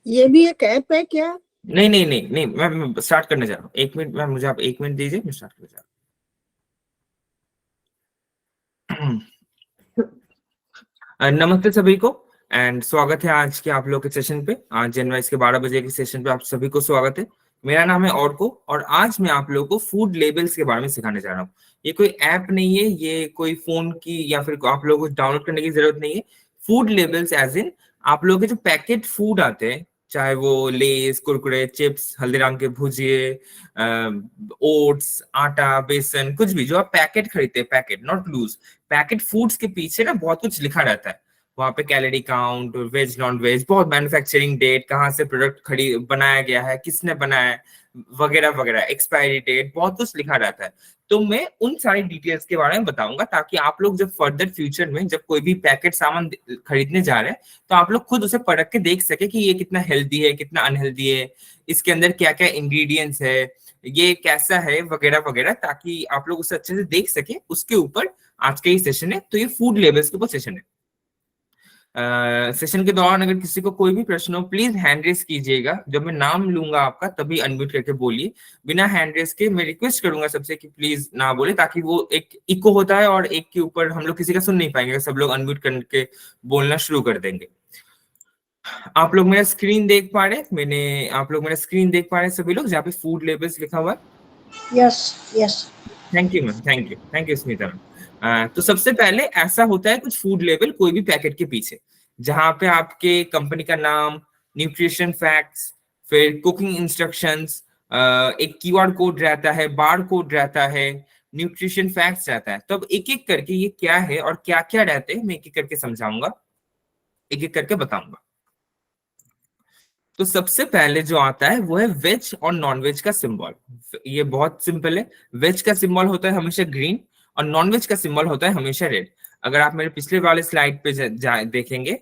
ये भी एक ऐप है क्या? नहीं नहीं नहीं नहीं, मैं स्टार्ट करने जा रहा हूँ। 1 मिनट मैम, मुझे आप 1 मिनट दीजिए, मैं स्टार्ट करने जा रहा हूँ। नमस्ते सभी को, एंड स्वागत है आज के आप लोग के सेशन पे। आज जनवरी के 12 बजे के सेशन पे आप सभी को स्वागत है। मेरा नाम है औरको, और आज मैं आप लोगों को फूड लेबल्स के बारे में सिखाने जा रहा हूँ। ये कोई ऐप नहीं है, ये कोई फोन की या फिर आप लोगों को डाउनलोड करने की जरूरत नहीं है। फूड लेबल्स एज इन आप लोगों के जो पैकेट फूड आते हैं, चाहे वो लेस, कुरकुरे, चिप्स, हल्दीराम के भुजिए, ओट्स, आटा, बेसन, कुछ भी जो आप पैकेट खरीदते हैं, packet not lose, packet foods के पीछे ना बहुत कुछ लिखा रहता है। वहां पे calorie count, veg non veg, बहुत मैन्युफैक्चरिंग डेट, कहाँ से प्रोडक्ट खड़ी बनाया गया है, किसने बनाया है, वगैरह वगैरह, एक्सपायरी डेट, बहुत कुछ लिखा रहता है। तो मैं उन सारी डिटेल्स के बारे में बताऊंगा, ताकि आप लोग जब फर्दर फ्यूचर में जब कोई भी पैकेट सामान खरीदने जा रहे हैं, तो आप लोग खुद उसे परख के देख सके कि ये कितना हेल्दी है, कितना अनहेल्दी है, इसके अंदर क्या क्या इंग्रेडिएंट्स है, ये कैसा है, वगैरह वगैरह, ताकि आप लोग उसे अच्छे से देख सके। उसके ऊपर आज का ही सेशन है, तो ये फूड लेबल्स के ऊपर सेशन है। सेशन के दौरान अगर किसी को कोई भी प्रश्न हो, प्लीज हैंड रेस कीजिएगा। जब मैं नाम लूंगा आपका तभी अनम्यूट करके बोलिए। बिना हैंड रेस के मैं रिक्वेस्ट करूंगा सबसे कि प्लीज ना बोले, ताकि वो एक इको होता है और एक के ऊपर हम लोग किसी का सुन नहीं पाएंगे, सब लोग अनम्यूट करके बोलना शुरू कर देंगे। आप लोग मेरा स्क्रीन देख पा रहे, आप लोग मेरा स्क्रीन देख पा रहे सभी लोग, जहाँ पे फूड लेबल्स लिखा हुआ है? Yes yes. Thank you ma'am, thank you Smita ma'am. तो सबसे पहले ऐसा होता है कुछ फूड लेबल कोई भी पैकेट के पीछे, जहां पे आपके कंपनी का नाम, न्यूट्रिशन फैक्ट्स, फिर कुकिंग इंस्ट्रक्शंस, एक क्यूआर कोड रहता है, बार कोड रहता है, न्यूट्रिशन फैक्ट्स रहता है। तो अब एक एक करके ये क्या है और क्या क्या रहते हैं, मैं एक एक करके समझाऊंगा, एक एक करके बताऊंगा। तो सबसे पहले जो आता है वो है वेज और नॉन वेज का सिंबल। ये बहुत सिंपल है। वेज का सिंबल होता है हमेशा ग्रीन, और नॉन वेज का सिंबल होता है हमेशा रेड। अगर आप मेरे पिछले वाले स्लाइड पे देखेंगे,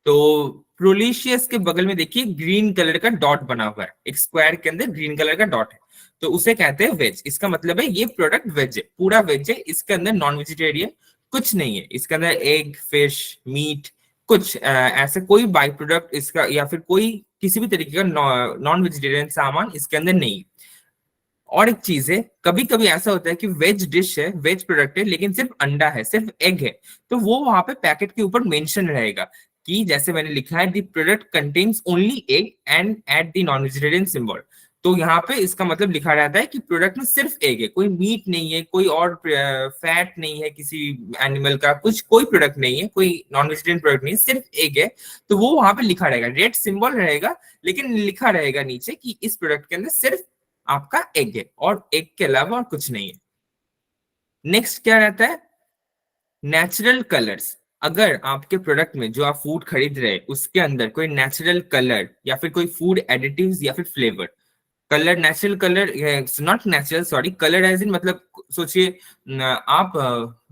तो प्रोलिशियस के बगल में देखिए ग्रीन कलर का डॉट बना हुआ है, एक स्क्वायर के अंदर ग्रीन कलर का डॉट है। तो उसे कहते हैं वेज। इसका मतलब है ये प्रोडक्ट वेज है, पूरा वेज है, इसके अंदर नॉन वेजिटेरियन कुछ नहीं है। इसके अंदर एग, फिश, मीट, कुछ ऐसे कोई बाई प्रोडक्ट इसका या फिर कोई किसी भी तरीके का नॉन वेजिटेरियन सामान इसके अंदर नहीं है। और एक चीज है, कभी कभी ऐसा होता है कि वेज डिश है, वेज प्रोडक्ट है, लेकिन सिर्फ अंडा है, सिर्फ एग है, तो वो वहां पे पैकेट के ऊपर मेंशन रहेगा कि जैसे मैंने लिखा है, the product contains only egg and at the non vegetarian symbol. तो यहाँ पे इसका मतलब लिखा रहता है कि प्रोडक्ट में सिर्फ एग है, कोई मीट नहीं है, कोई और फैट नहीं है किसी एनिमल का, कुछ कोई प्रोडक्ट नहीं है, कोई नॉन वेजिटेरियन प्रोडक्ट नहीं है, सिर्फ एग है। तो वो वहां पे लिखा रहेगा, रेड सिंबल रहेगा, लेकिन लिखा रहेगा नीचे कि इस प्रोडक्ट के अंदर सिर्फ आपका एग है, और एग के अलावा और कुछ नहीं है। नेक्स्ट क्या रहता है? Natural colours. अगर आपके प्रोडक्ट में जो आप फूड खरीद रहे हैं उसके अंदर कोई नेचुरल कलर या फिर कोई फूड एडिटिव्स या फिर flavour, colour, natural colour, not natural, sorry, colour as in मतलब सोचिए आप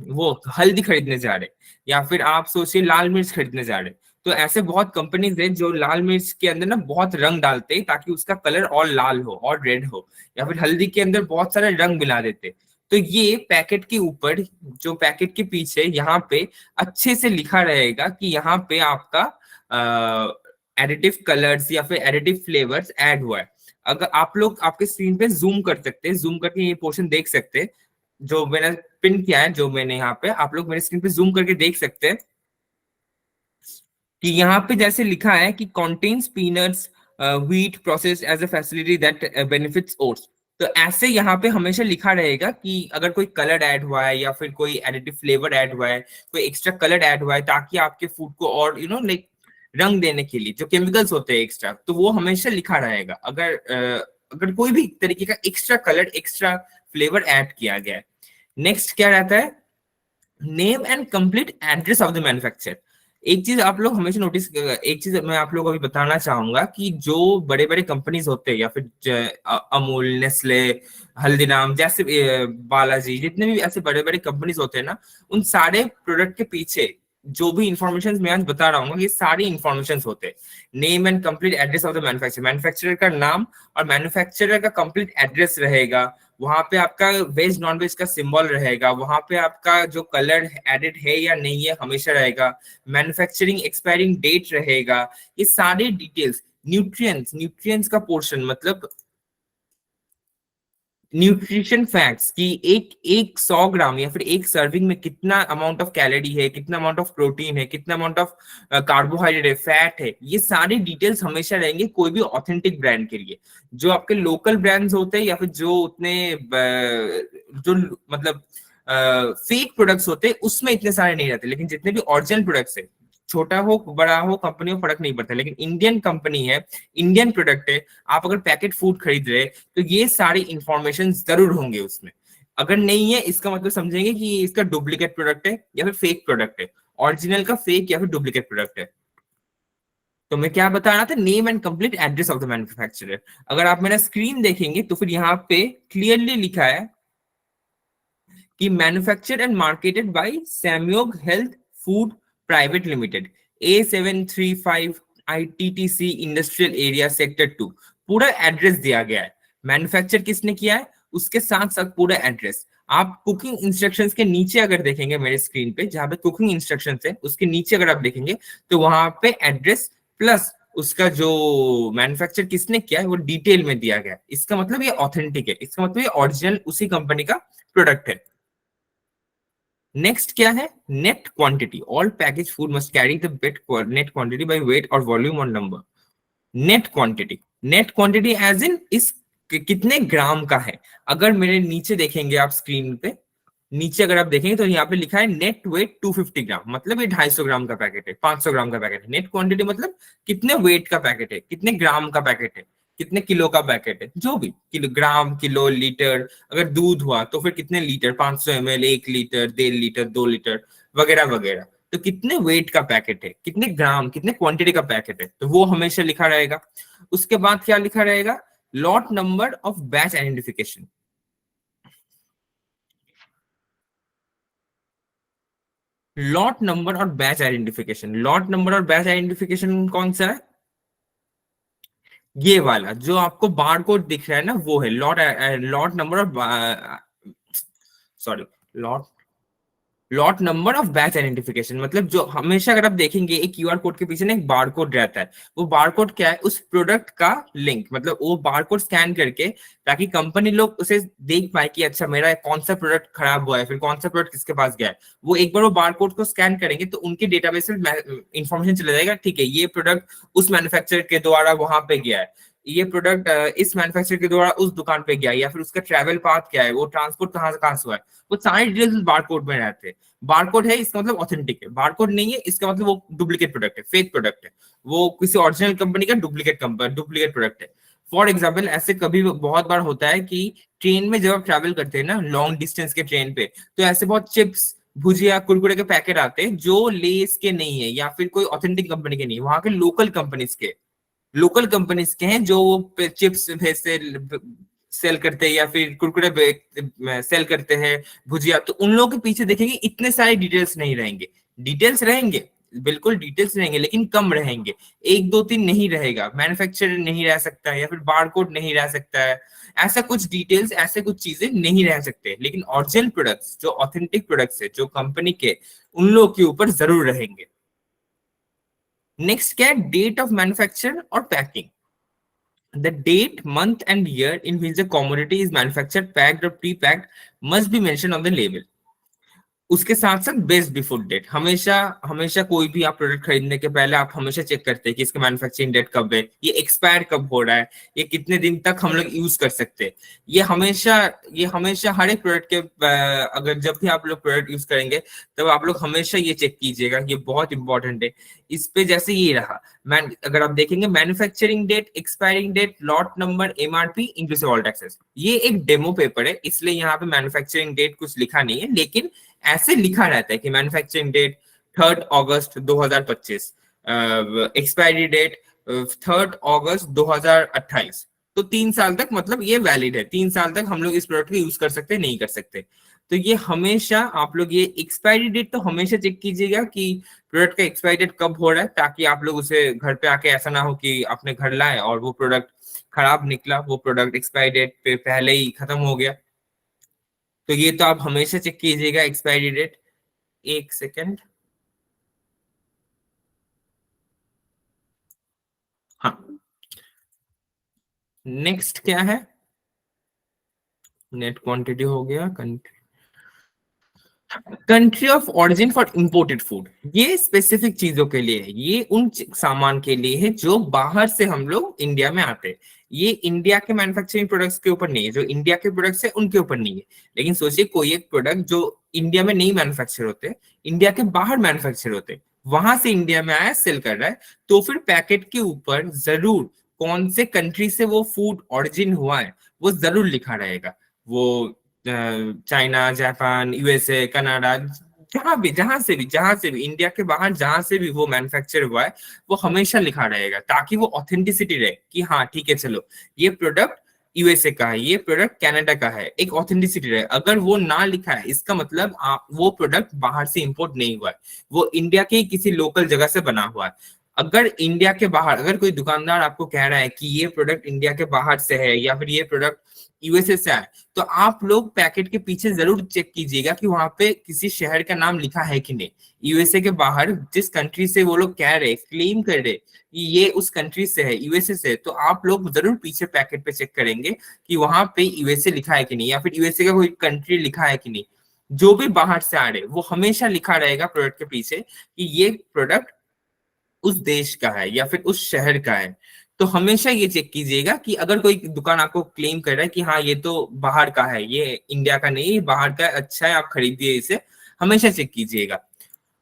वो हल्दी खरीदने जा रहे, या फिर आप सोचिए लाल मिर्च खरीदने जा रहे। तो ऐसे बहुत कंपनीज हैं जो लाल मिर्च के अंदर ना बहुत रंग डालते हैं ताकि उसका कलर और लाल हो और रेड हो, या फिर हल्दी के अंदर बहुत सारे रंग मिला देते। तो ये पैकेट के ऊपर, जो पैकेट के पीछे यहाँ पे अच्छे से लिखा रहेगा कि यहाँ पे आपका एडिटिव कलर्स या फिर एडिटिव फ्लेवर्स ऐड हुआ है। अगर आप लोग आपके स्क्रीन पे जूम कर सकते हैं, जूम करके ये पोर्शन देख सकते हैं जो मैंने पिन किया है, जो मैंने यहाँ पे, आप लोग मेरे स्क्रीन पे जूम करके देख सकते हैं कि यहाँ पे जैसे लिखा है कि contains peanuts, wheat processed as a facility that benefits oats। तो ऐसे यहाँ पे हमेशा लिखा रहेगा कि अगर कोई कलर ऐड हुआ है या फिर कोई एडिटिव फ्लेवर ऐड हुआ है, कोई एक्स्ट्रा कलर ऐड हुआ है, ताकि आपके फूड को और लाइक रंग देने के लिए जो केमिकल्स होते हैं एक्स्ट्रा, तो वो हमेशा लिखा रहेगा। अगर कोई भी तरीके का extra colour, extra flavour add किया गया है। नेक्स्ट क्या रहता है? Name and complete address of the manufacture. एक चीज आप लोग हमेशा नोटिस, एक चीज मैं आप लोगों को अभी बताना चाहूंगा कि जो बड़े बड़े कंपनीज होते हैं या फिर अमूल, नेस्ले, हल्दीराम जैसे, बालाजी, जितने भी ऐसे बड़े बड़े कंपनीज होते हैं ना, उन सारे प्रोडक्ट के पीछे जो भी इंफॉर्मेशन मैं आज बता रहा हूँ, ये सारी इंफॉर्मेशन होते हैं। Name and complete address of the manufacture, manufacturer का नाम और मैन्युफैक्चरर का कंप्लीट एड्रेस रहेगा। वहां पे आपका वेज नॉन वेज का सिंबल रहेगा, वहां पे आपका जो कलर एडिड है या नहीं है हमेशा रहेगा, मैन्युफैक्चरिंग एक्सपायरिंग डेट रहेगा। ये सारे डिटेल्स न्यूट्रिएंट्स का पोर्शन मतलब न्यूट्रिशन फैक्ट्स कि एक एक 100 ग्राम या फिर एक सर्विंग में कितना अमाउंट ऑफ कैलोरी है, कितना अमाउंट ऑफ प्रोटीन है, कितना अमाउंट ऑफ कार्बोहाइड्रेट है, फैट है, ये सारी डिटेल्स हमेशा रहेंगे कोई भी ऑथेंटिक ब्रांड के लिए। जो आपके लोकल ब्रांड्स होते हैं या फिर जो उतने जो मतलब फेक प्रोडक्ट्स होते हैं उसमें इतने सारे नहीं रहते, लेकिन जितने भी ओरिजिनल प्रोडक्ट्स है, छोटा हो बड़ा हो कंपनी हो फर्क नहीं पड़ता, लेकिन इंडियन कंपनी है, इंडियन प्रोडक्ट है, आप अगर पैकेट फूड खरीद रहे तो ये सारी इंफॉर्मेशन जरूर होंगे उसमें। अगर नहीं है इसका मतलब समझेंगे कि इसका डुप्लीकेट प्रोडक्ट है या फिर फेक प्रोडक्ट है, ओरिजिनल का फेक या फिर डुप्लीकेट प्रोडक्ट है। तो मैं क्या बता रहा था, name and complete address of the manufacturer. अगर आप मेरा स्क्रीन देखेंगे तो फिर यहाँ पे क्लियरली लिखा है कि मैन्युफैक्चर्ड एंड मार्केटेड बाय सैम्योग health food private limited, A735 ITTC industrial area sector 2। पूरा एड्रेस दिया गया है, मैन्युफैक्चर किसने किया है उसके साथ साथ पूरा एड्रेस। आप कुकिंग इंस्ट्रक्शंस के नीचे अगर देखेंगे मेरे स्क्रीन पे, जहां पे कुकिंग इंस्ट्रक्शंस है उसके नीचे अगर आप देखेंगे तो वहां पे एड्रेस प्लस उसका जो मैन्युफैक्चर किसने किया है वो डिटेल में दिया गया है। इसका मतलब ये ऑथेंटिक है, इसका मतलब ये ओरिजिनल उसी कंपनी का प्रोडक्ट है। नेक्स्ट क्या है, net quantity. All package food must carry the bet net quantity by weight और वॉल्यूम और number. Net quantity, net quantity as in इस कितने ग्राम का है। अगर मेरे नीचे देखेंगे आप स्क्रीन पे, नीचे अगर आप देखेंगे तो यहाँ पे लिखा है नेट वेट 250 ग्राम, मतलब ये 250 ग्राम का पैकेट है, 500 ग्राम का पैकेट है। नेट क्वांटिटी मतलब कितने वेट का पैकेट है, कितने ग्राम का पैकेट है, कितने किलो का पैकेट है, जो भी किलोग्राम किलो लीटर। अगर दूध हुआ तो फिर कितने litre, 500 ml, 1 litre, 1.5 litre, 2 litre वगैरह वगैरह। तो कितने वेट का पैकेट है, कितने ग्राम, कितने क्वांटिटी का पैकेट है, तो वो हमेशा लिखा रहेगा। उसके बाद क्या लिखा रहेगा, lot number of batch identification. Lot number और बैच आइडेंटिफिकेशन, लॉट नंबर और बैच आइडेंटिफिकेशन कौन सा है, ये वाला जो आपको बार कोड दिख रहा है ना वो है लॉट। लॉट नंबर और sorry lot lot number of batch identification मतलब जो हमेशा अगर आप देखेंगे एक क्यूआर कोड के पीछे ना एक बार कोड रहता है। वो बार कोड क्या है, उस प्रोडक्ट का लिंक, मतलब वो बार कोड स्कैन करके ताकि कंपनी लोग उसे देख पाए कि अच्छा मेरा कौन सा प्रोडक्ट खराब हुआ है, फिर कौन सा प्रोडक्ट किसके पास गया है। वो एक बार वो बार कोड को स्कैन करेंगे तो उनके डेटाबेस में इंफॉर्मेशन चला जाएगा, ठीक है ये प्रोडक्ट उस मैन्युफैक्चरर के द्वारा वहां पे गया है, ये प्रोडक्ट इस मैन्युफैक्चरर के द्वारा उस दुकान पे गया है, या फिर उसका ट्रेवल पाथ क्या है, वो ट्रांसपोर्ट कहाँ से हुआ है, वो सारी डिटेल्स बार कोड में रहते हैं। बारकोड है इसका मतलब ऑथेंटिक है, बारकोड नहीं है इसका मतलब वो डुप्लीकेट प्रोडक्ट है, फेक प्रोडक्ट है, वो किसी ओरिजिनल कंपनी का डुप्लीकेट प्रोडक्ट है। फॉर एग्जाम्पल ऐसे कभी बहुत बार होता है कि ट्रेन में जब आप ट्रैवल करते हैं ना लॉन्ग डिस्टेंस के ट्रेन पे, तो ऐसे बहुत चिप्स भुजिया कुरकुरे के पैकेट आते हैं जो लेस के नहीं है या फिर कोई ऑथेंटिक कंपनी के नहीं, वहां के लोकल कंपनीज के हैं जो चिप्स भेजते सेल करते हैं या फिर कुरकुरे सेल करते हैं भुजिया, तो उन लोगों के पीछे देखेंगे इतने सारे डिटेल्स नहीं रहेंगे। डिटेल्स रहेंगे, बिल्कुल डिटेल्स रहेंगे, लेकिन कम रहेंगे, एक दो तीन नहीं रहेगा, मैन्युफैक्चरर नहीं रह सकता है या फिर बारकोड नहीं रह सकता है, ऐसा कुछ डिटेल्स ऐसे कुछ चीजें नहीं रह सकते। लेकिन ओरिजिनल प्रोडक्ट्स जो ऑथेंटिक प्रोडक्ट्स है जो कंपनी के, उन लोगों के ऊपर जरूर रहेंगे। नेक्स्ट क्या है, डेट ऑफ मैन्युफैक्चर और packing. The date, month, and year in which the commodity is manufactured, packed, or pre-packed must be mentioned on the label. उसके साथ साथ बेस्ट बिफोर डेट, हमेशा हमेशा कोई भी आप प्रोडक्ट खरीदने के पहले आप हमेशा चेक करते हैं कि इसका मैन्युफैक्चरिंग डेट कब है, ये एक्सपायर कब हो रहा है, ये कितने दिन तक हम लोग यूज कर सकते हैं। ये हमेशा हर एक प्रोडक्ट के अगर जब भी आप लोग प्रोडक्ट यूज करेंगे तब आप लोग हमेशा ये चेक कीजिएगा, ये बहुत इंपॉर्टेंट है। इस पे जैसे ये रहा, अगर आप देखेंगे manufacturing date, expiring date, lot number, MRP inclusive all taxes. ये एक डेमो पेपर है इसलिए यहाँ पे मैन्युफैक्चरिंग डेट कुछ लिखा नहीं है, लेकिन ऐसे लिखा रहता है कि मैन्युफैक्चरिंग डेट 3 अगस्त 2025, एक्सपायरी डेट 3 अगस्त 2028। तो 3 साल तक मतलब ये वैलिड है, 3 साल तक हम लोग इस प्रोडक्ट को यूज कर सकते हैं, नहीं कर सकते। तो ये हमेशा आप लोग ये एक्सपायरी डेट तो हमेशा चेक कीजिएगा कि प्रोडक्ट का एक्सपायरी डेट कब हो रहा है, ताकि आप लोग उसे घर पे आके ऐसा ना हो कि आपने घर लाए और वो प्रोडक्ट खराब निकला, वो प्रोडक्ट एक्सपायरी डेट पे पहले ही खत्म हो गया। तो ये तो आप हमेशा चेक कीजिएगा एक्सपायरी डेट। एक सेकेंड, हाँ नेक्स्ट क्या है, नेट क्वांटिटी हो गया, country of origin for imported food, ये स्पेसिफिक चीजों के लिए है, ये उन सामान के लिए है जो बाहर से हम लोग इंडिया में आते हैं। ये इंडिया के मैन्युफैक्चरिंग प्रोडक्ट्स के ऊपर नहीं है, जो इंडिया के प्रोडक्ट्स है उनके ऊपर नहीं है। लेकिन सोचिए कोई एक प्रोडक्ट जो इंडिया में नहीं मैन्युफैक्चर होते, इंडिया के बाहर मैन्युफैक्चर होते, वहां से इंडिया में आया सेल कर रहा है, तो फिर पैकेट के ऊपर जरूर कौन से कंट्री से वो फूड ओरिजिन हुआ है वो जरूर लिखा रहेगा। वो चाइना, जापान, यूएसए, कनाडा, जहां से भी इंडिया के बाहर जहां से भी वो मैन्युफैक्चर हुआ है वो हमेशा लिखा रहेगा, ताकि वो ऑथेंटिसिटी रहे कि हाँ ठीक है चलो ये प्रोडक्ट यूएसए का है, ये प्रोडक्ट कनाडा का है, एक ऑथेंटिसिटी रहे। अगर वो ना लिखा है इसका मतलब वो प्रोडक्ट बाहर से इंपोर्ट नहीं हुआ है, वो इंडिया के किसी लोकल जगह से बना हुआ है। अगर इंडिया के बाहर अगर कोई दुकानदार आपको कह रहा है कि ये प्रोडक्ट इंडिया के बाहर से है या फिर ये प्रोडक्ट यूएसए से है, तो आप लोग पैकेट के पीछे जरूर चेक कीजिएगा कि वहां पे किसी शहर का नाम लिखा है कि नहीं। यूएसए के बाहर जिस कंट्री से वो लोग कह रहे, क्लेम कर रहे कि ये उस कंट्री से है, यूएसए से, तो आप लोग जरूर पीछे पैकेट पे चेक करेंगे कि वहां पे यूएसए लिखा है कि नहीं, या फिर यूएसए का कोई कंट्री लिखा है कि नहीं। जो भी बाहर से आ रहे वो हमेशा लिखा रहेगा प्रोडक्ट के पीछे कि ये प्रोडक्ट उस देश का है या फिर उस शहर का है। तो हमेशा ये चेक कीजिएगा कि अगर कोई दुकान आपको क्लेम कर रहा है कि हाँ ये तो बाहर का है, ये इंडिया का नहीं, बाहर का अच्छा है, आप खरीदिए इसे, हमेशा चेक कीजिएगा।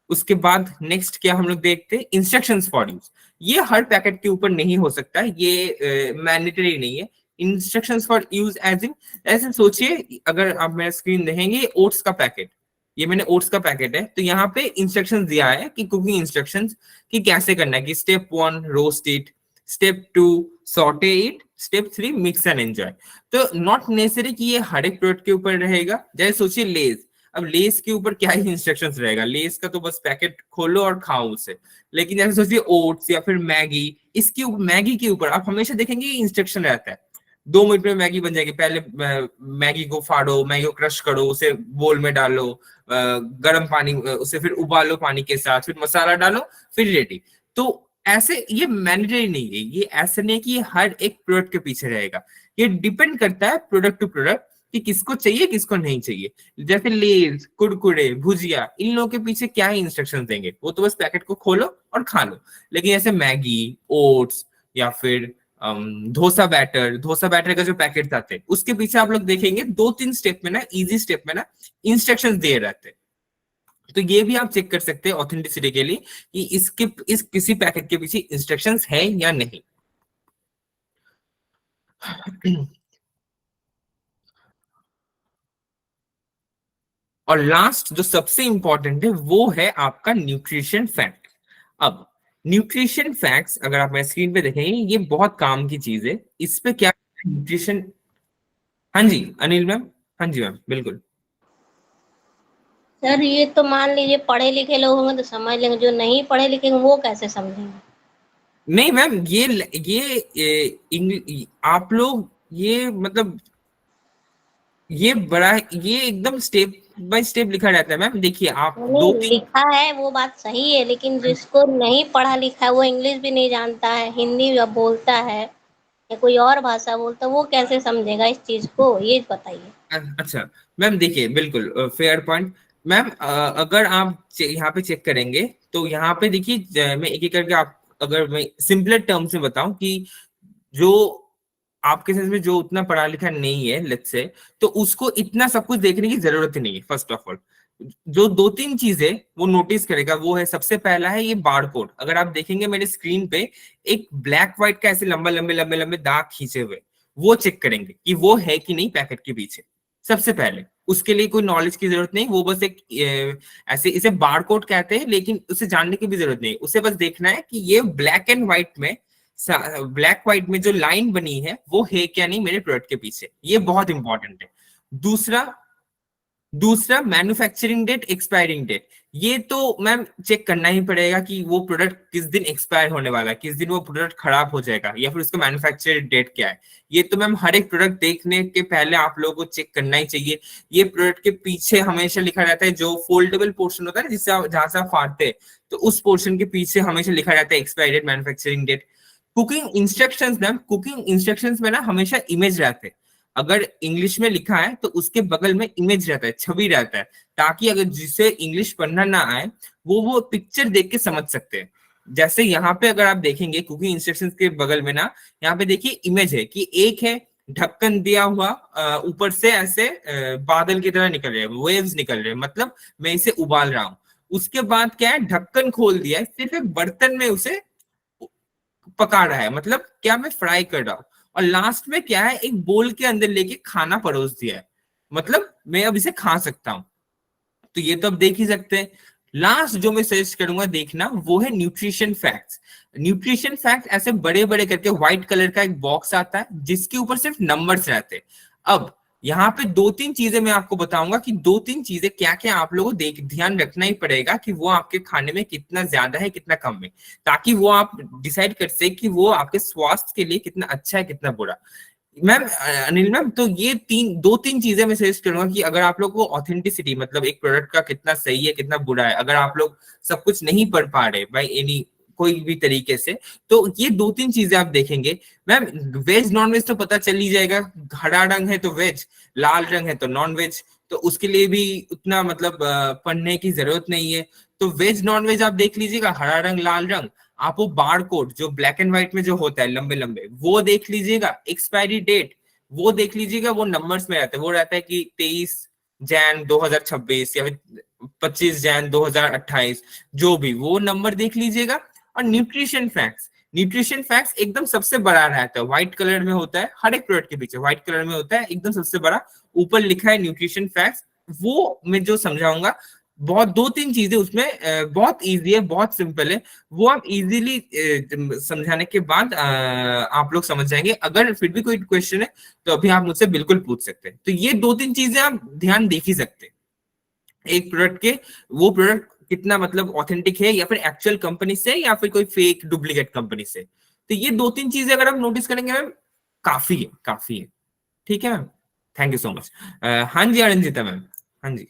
उसके बाद नेक्स्ट क्या हम लोग देखते हैं, इंस्ट्रक्शंस फॉर यूज। ये हर पैकेट के ऊपर नहीं हो सकता, ये मैंडेटरी नहीं है। Instructions for use as in, ऐसे सोचिए अगर आप मेरा स्क्रीन देखेंगे, ओट्स का पैकेट, ये मैंने ओट्स का पैकेट है, तो यहाँ पे इंस्ट्रक्शंस दिया है कि कुकिंग इंस्ट्रक्शंस कि कैसे करना है, कि step 1 roast it, step 2 saute it, step 3 mix and enjoy. तो नॉट नेसेसरी कि ये हर एक प्रोडक्ट के ऊपर रहेगा। जैसे सोचिए लेज, अब लेस के ऊपर क्या ही इंस्ट्रक्शंस रहेगा, लेस का तो बस पैकेट खोलो और खाओ उसे। लेकिन जैसे सोचिए ओट्स या फिर मैगी, इसके मैगी के ऊपर आप हमेशा देखेंगे इंस्ट्रक्शन रहता है, 2 मिनट में मैगी बन जाएगी। पहले मैगी को फाड़ो, मैगी को क्रश करो, उसे बोल में डालो, गर्म पानी, उसे फिर उबालो पानी के साथ, फिर मसाला डालो, फिर रेडी। तो ऐसे ये मैंडेटरी नहीं है, ये ऐसे नहीं कि हर एक प्रोडक्ट के पीछे रहेगा, ये डिपेंड करता है प्रोडक्ट टू प्रोडक्ट कि किसको चाहिए किसको नहीं चाहिए। जैसे लेज, कुरकुरे, भुजिया, इन लोगों के पीछे क्या ही इंस्ट्रक्शंस देंगे, वो तो बस पैकेट को खोलो और खा लो। लेकिन जैसे मैगी, ओट्स या फिर डोसा बैटर का जो पैकेट आते हैं उसके पीछे आप लोग देखेंगे 2-3 स्टेप में ना, इजी स्टेप में ना इंस्ट्रक्शंस दिए रहते हैं। तो ये भी आप चेक कर सकते हैं ऑथेंटिसिटी के लिए कि इस किसी पैकेट के पीछे इंस्ट्रक्शंस है या नहीं। और लास्ट जो सबसे इंपॉर्टेंट है वो है आपका न्यूट्रिशन फैक्ट। अब न्यूट्रिशन फैक्ट्स अगर आप मेरे स्क्रीन पे देखेंगे, ये बहुत काम की चीज है। इस पे क्या न्यूट्रिशन, हाँ जी अनिल मैम, हाँ जी मैम बिल्कुल। सर ये तो मान लीजिए पढ़े लिखे लोग होंगे तो समझ लेंगे, जो नहीं पढ़े लिखे वो कैसे समझेंगे? नहीं मैम, आप लोग ये मतलब ये बड़ा, ये एकदम स्टेप बाय स्टेप लिखा रहता है मैम। देखिए आप दो नहीं तीन, लिखा है वो बात सही है, लेकिन जिसको नहीं पढ़ा लिखा है, वो इंग्लिश भी नहीं जानता है, हिंदी भी बोलता है या कोई और भाषा बोलता है, वो कैसे समझेगा इस चीज को, ये बताइए। अच्छा मैम देखिए बिल्कुल फेयर पॉइंट मैम। अगर आप यहाँ पे चेक करेंगे तो यहाँ पे देखिए, मैं एक एक करके आप, अगर मैं सिंपलर टर्म्स में बताऊं कि जो आपके सेंस में जो उतना पढ़ा लिखा नहीं है लेट्स से, तो उसको इतना सब कुछ देखने की जरूरत ही नहीं है। फर्स्ट ऑफ ऑल जो 2-3 चीजें वो नोटिस करेगा वो है, सबसे पहला है ये बार कोड। अगर आप देखेंगे मेरे स्क्रीन पे एक ब्लैक व्हाइट का ऐसे लंबे लंबे लंबे लंबे दाग खींचे हुए, वो चेक करेंगे कि वो है कि नहीं पैकेट के पीछे। सबसे पहले उसके लिए कोई नॉलेज की जरूरत नहीं, वो बस एक ऐसे इसे बार कोड कहते हैं, लेकिन उसे जानने की भी जरूरत नहीं, उसे बस देखना है कि ये ब्लैक एंड व्हाइट में, ब्लैक व्हाइट में जो लाइन बनी है वो है क्या नहीं मेरे प्रोडक्ट के पीछे। ये बहुत इंपॉर्टेंट है। दूसरा दूसरा मैन्युफैक्चरिंग डेट, एक्सपायरिंग डेट, ये तो मैम चेक करना ही पड़ेगा कि वो प्रोडक्ट किस दिन एक्सपायर होने वाला है, किस दिन वो प्रोडक्ट खराब हो जाएगा, या फिर उसका मैन्युफैक्चरिंग डेट क्या है। ये तो मैम हर एक प्रोडक्ट देखने के पहले आप लोगों को चेक करना ही चाहिए। ये प्रोडक्ट के पीछे हमेशा लिखा रहता है, जो फोल्डेबल पोर्शन होता है जिससे जहां से आप फाड़ते हैं, तो उस पोर्शन के पीछे हमेशा लिखा रहता है expiry date, manufacturing date. Cooking instructions ma'am, cooking instructions में ना हमेशा इमेज रहते हैं। अगर इंग्लिश में लिखा है तो उसके बगल में इमेज रहता है, छवि रहता है, ताकि अगर जिसे इंग्लिश पढ़ना ना आए वो पिक्चर देख के समझ सकते हैं। जैसे यहाँ पे अगर आप देखेंगे कुकिंग इंस्ट्रक्शंस के बगल में ना, यहाँ पे देखिए इमेज है कि एक है ढक्कन दिया हुआ, ऊपर से ऐसे बादल की तरह निकल रहे हैं, वेव्स निकल रहे हैं, मतलब मैं इसे उबाल रहा हूँ। उसके बाद क्या है, ढक्कन खोल दिया है, सिर्फ एक बर्तन में उसे पका रहा है, मतलब क्या, मैं फ्राई कर रहा हूँ। और लास्ट में क्या है, एक बोल के अंदर लेके खाना परोस दिया है, मतलब मैं अब इसे खा सकता हूँ। तो ये तो अब देख ही सकते हैं। लास्ट जो मैं सजेस्ट करूंगा देखना, वो है न्यूट्रिशन फैक्ट्स। न्यूट्रिशन फैक्ट ऐसे बड़े बड़े करके व्हाइट कलर का एक बॉक्स आता है, जिसके ऊपर सिर्फ नंबर्स रहते हैं। अब यहाँ पे दो तीन चीजें मैं आपको बताऊंगा कि दो तीन चीजें क्या क्या आप लोगों को देख ध्यान रखना ही पड़ेगा कि वो आपके खाने में कितना ज्यादा है कितना कम है, ताकि वो आप डिसाइड कर सके कि वो आपके स्वास्थ्य के लिए कितना अच्छा है कितना बुरा। मैम अनिल मैम, तो ये दो तीन चीजें मैं सजेस्ट करूंगा कि अगर आप लोग को ऑथेंटिसिटी, मतलब एक प्रोडक्ट का कितना सही है कितना बुरा है, अगर आप लोग सब कुछ नहीं पढ़ पा रहे बाई एनी कोई भी तरीके से, तो ये दो तीन चीजें आप देखेंगे। मैम वेज नॉन वेज तो पता चल ही जाएगा, हरा रंग है तो वेज, लाल रंग है तो नॉन वेज, तो उसके लिए भी उतना मतलब पढ़ने की जरूरत नहीं है। तो वेज नॉन वेज आप देख लीजिएगा, हरा रंग लाल रंग। आप वो बार कोड जो ब्लैक एंड व्हाइट में जो होता है लंबे लंबे, वो देख लीजिएगा। एक्सपायरी डेट वो देख लीजिएगा, वो नंबर्स में रहता है, वो रहता है कि 23 जैन 2026 या फिर 25 जैन 2028, जो भी वो नंबर देख लीजिएगा। और न्यूट्रिशन फैक्ट्स, न्यूट्रिशन फैक्ट्स एकदम सबसे बड़ा रहता है, व्हाइट कलर में होता है, हर एक प्रोडक्ट के पीछे व्हाइट कलर में होता है, एकदम सबसे बड़ा ऊपर लिखा है न्यूट्रिशन फैक्ट्स। वो मैं जो समझाऊंगा, बहुत दो तीन चीजें उसमें बहुत इजी है, बहुत सिंपल है, वो आप इजीली समझाने के बाद आप लोग समझ जाएंगे। अगर फिर भी कोई क्वेश्चन है तो अभी आप मुझसे बिल्कुल पूछ सकते हैं। तो ये दो तीन चीजें आप ध्यान देख ही सकते हैं एक प्रोडक्ट के, वो प्रोडक्ट कितना मतलब ऑथेंटिक है या फिर एक्चुअल कंपनी से या फिर कोई फेक डुप्लीकेट कंपनी से। तो ये दो तीन चीजें अगर आप नोटिस करेंगे मैम, काफी है, काफी है। ठीक है ma'am, thank you so much. हाँ जी अरंजिता मैम। हाँ जी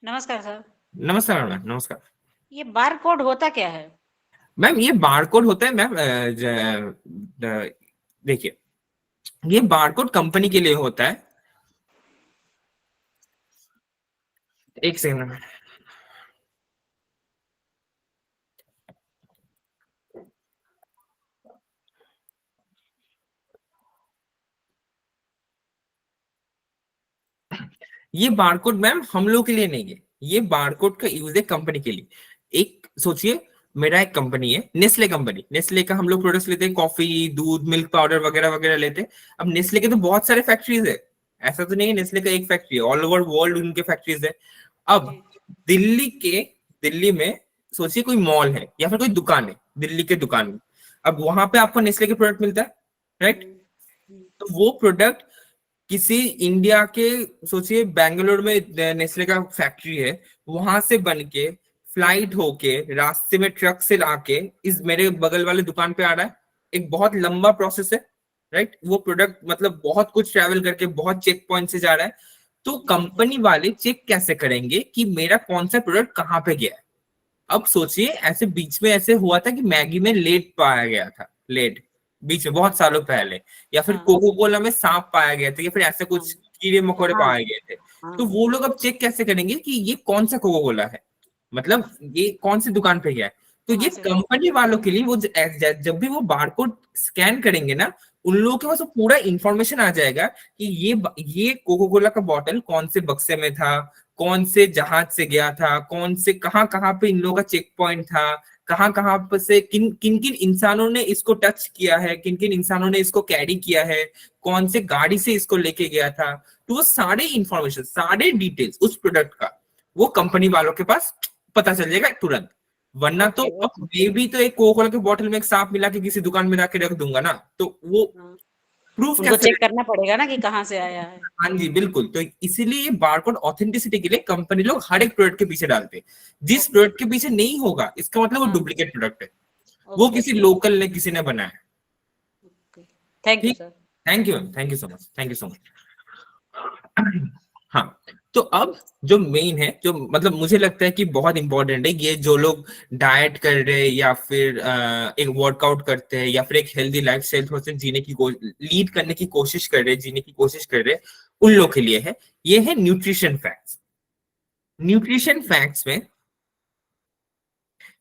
नमस्कार सर। नमस्कार मैम, नमस्कार। ये बार कोड होता क्या है? मैम ये बारकोड होता है मैम, देखिए ये बारकोड कंपनी के लिए होता है। एक सेकंड में, ये बारकोड मैम हम लोग के लिए नहीं है, ये बारकोड का यूज है कंपनी के लिए। एक सोचिए, मेरा एक कंपनी है नेस्ले कंपनी, नेस्ले का हम लोग प्रोडक्ट्स लेते हैं, कॉफी दूध मिल्क पाउडर वगैरह वगैरह लेते हैं। अब नेस्ले के तो बहुत सारे फैक्ट्रीज है, ऐसा तो नहीं है नेस्ले का एक फैक्ट्री है, ऑल ओवर वर्ल्ड उनके फैक्ट्रीज है। अब दिल्ली में सोचिए कोई मॉल है या फिर कोई दुकान है, दिल्ली के दुकान में, अब वहां पे आपको नेस्ले के प्रोडक्ट मिलता है, राइट। तो वो प्रोडक्ट किसी इंडिया के, सोचिए बेंगलोर में नेस्ले का फैक्ट्री है, वहां से बन के फ्लाइट होके रास्ते में ट्रक से लाके इस मेरे बगल वाले दुकान पे आ रहा है। एक बहुत लंबा प्रोसेस है, राइट। वो प्रोडक्ट मतलब बहुत कुछ ट्रैवल करके बहुत चेक पॉइंट से जा रहा है। तो कंपनी वाले चेक कैसे करेंगे कि मेरा कौन सा प्रोडक्ट कहाँ पे गया है। अब सोचिए ऐसे बीच में ऐसे हुआ था कि मैगी में लेड पाया गया था, लेड बीच में बहुत सालों पहले, या फिर हाँ। कोको कोला में सांप पाया गया था, या फिर ऐसे कुछ कीड़े मकोड़े हाँ। पाए गए थे। हाँ। तो वो लोग अब चेक कैसे करेंगे कि ये कौन सा कोको कोला है, मतलब ये कौन सी दुकान पे गया है। तो ये कंपनी वालों के लिए वो जब भी वो बारकोड स्कैन करेंगे ना, उन लोगों के पास वो पूरा इंफॉर्मेशन आ जाएगा कि ये कोको कोला का बॉटल कौन से बक्से में था, कौन से जहाज से गया था, कौन से कहाँ कहाँ पे इन लोगों का चेक पॉइंट था, कहाँ कहाँ पर से किन किन इंसानों ने इसको टच किया है, किन किन इंसानों ने इसको कैरी किया है, कौन से गाड़ी से इसको लेके गया था। तो वो सारे इंफॉर्मेशन, सारे डिटेल्स उस प्रोडक्ट का वो कंपनी वालों के पास पता चल जाएगा तुरंत। वरना तो अब मैं भी तो एक कोको कोला के बॉटल में एक सांप मिला के किसी दुकान में जाके रख दूंगा ना, तो वो प्रूफ उनको चेक करना पड़ेगा ना कि कहाँ से आया है। हाँ जी बिल्कुल। तो इसीलिए बारकोड ऑथेंटिसिटी के लिए कंपनी लोग हर एक प्रोडक्ट के पीछे डालते हैं। जिस प्रोडक्ट के पीछे नहीं होगा इसका मतलब वो डुप्लीकेट प्रोडक्ट है, वो किसी लोकल ने किसी ने बनाया है। Thank you sir. Thank you ma'am, thank you so much, thank you so much. हाँ, तो अब जो मेन है, जो मतलब मुझे लगता है कि बहुत इंपॉर्टेंट है, ये जो लोग डाइट कर रहे हैं या फिर एक वर्कआउट करते हैं या फिर एक हेल्दी लाइफस्टाइल थोड़ा सा जीने की लीड करने की कोशिश कर रहे हैं, जीने की कोशिश कर रहे हैं, उन लोग के लिए है। ये है न्यूट्रिशन फैक्ट्स। न्यूट्रिशन फैक्ट्स में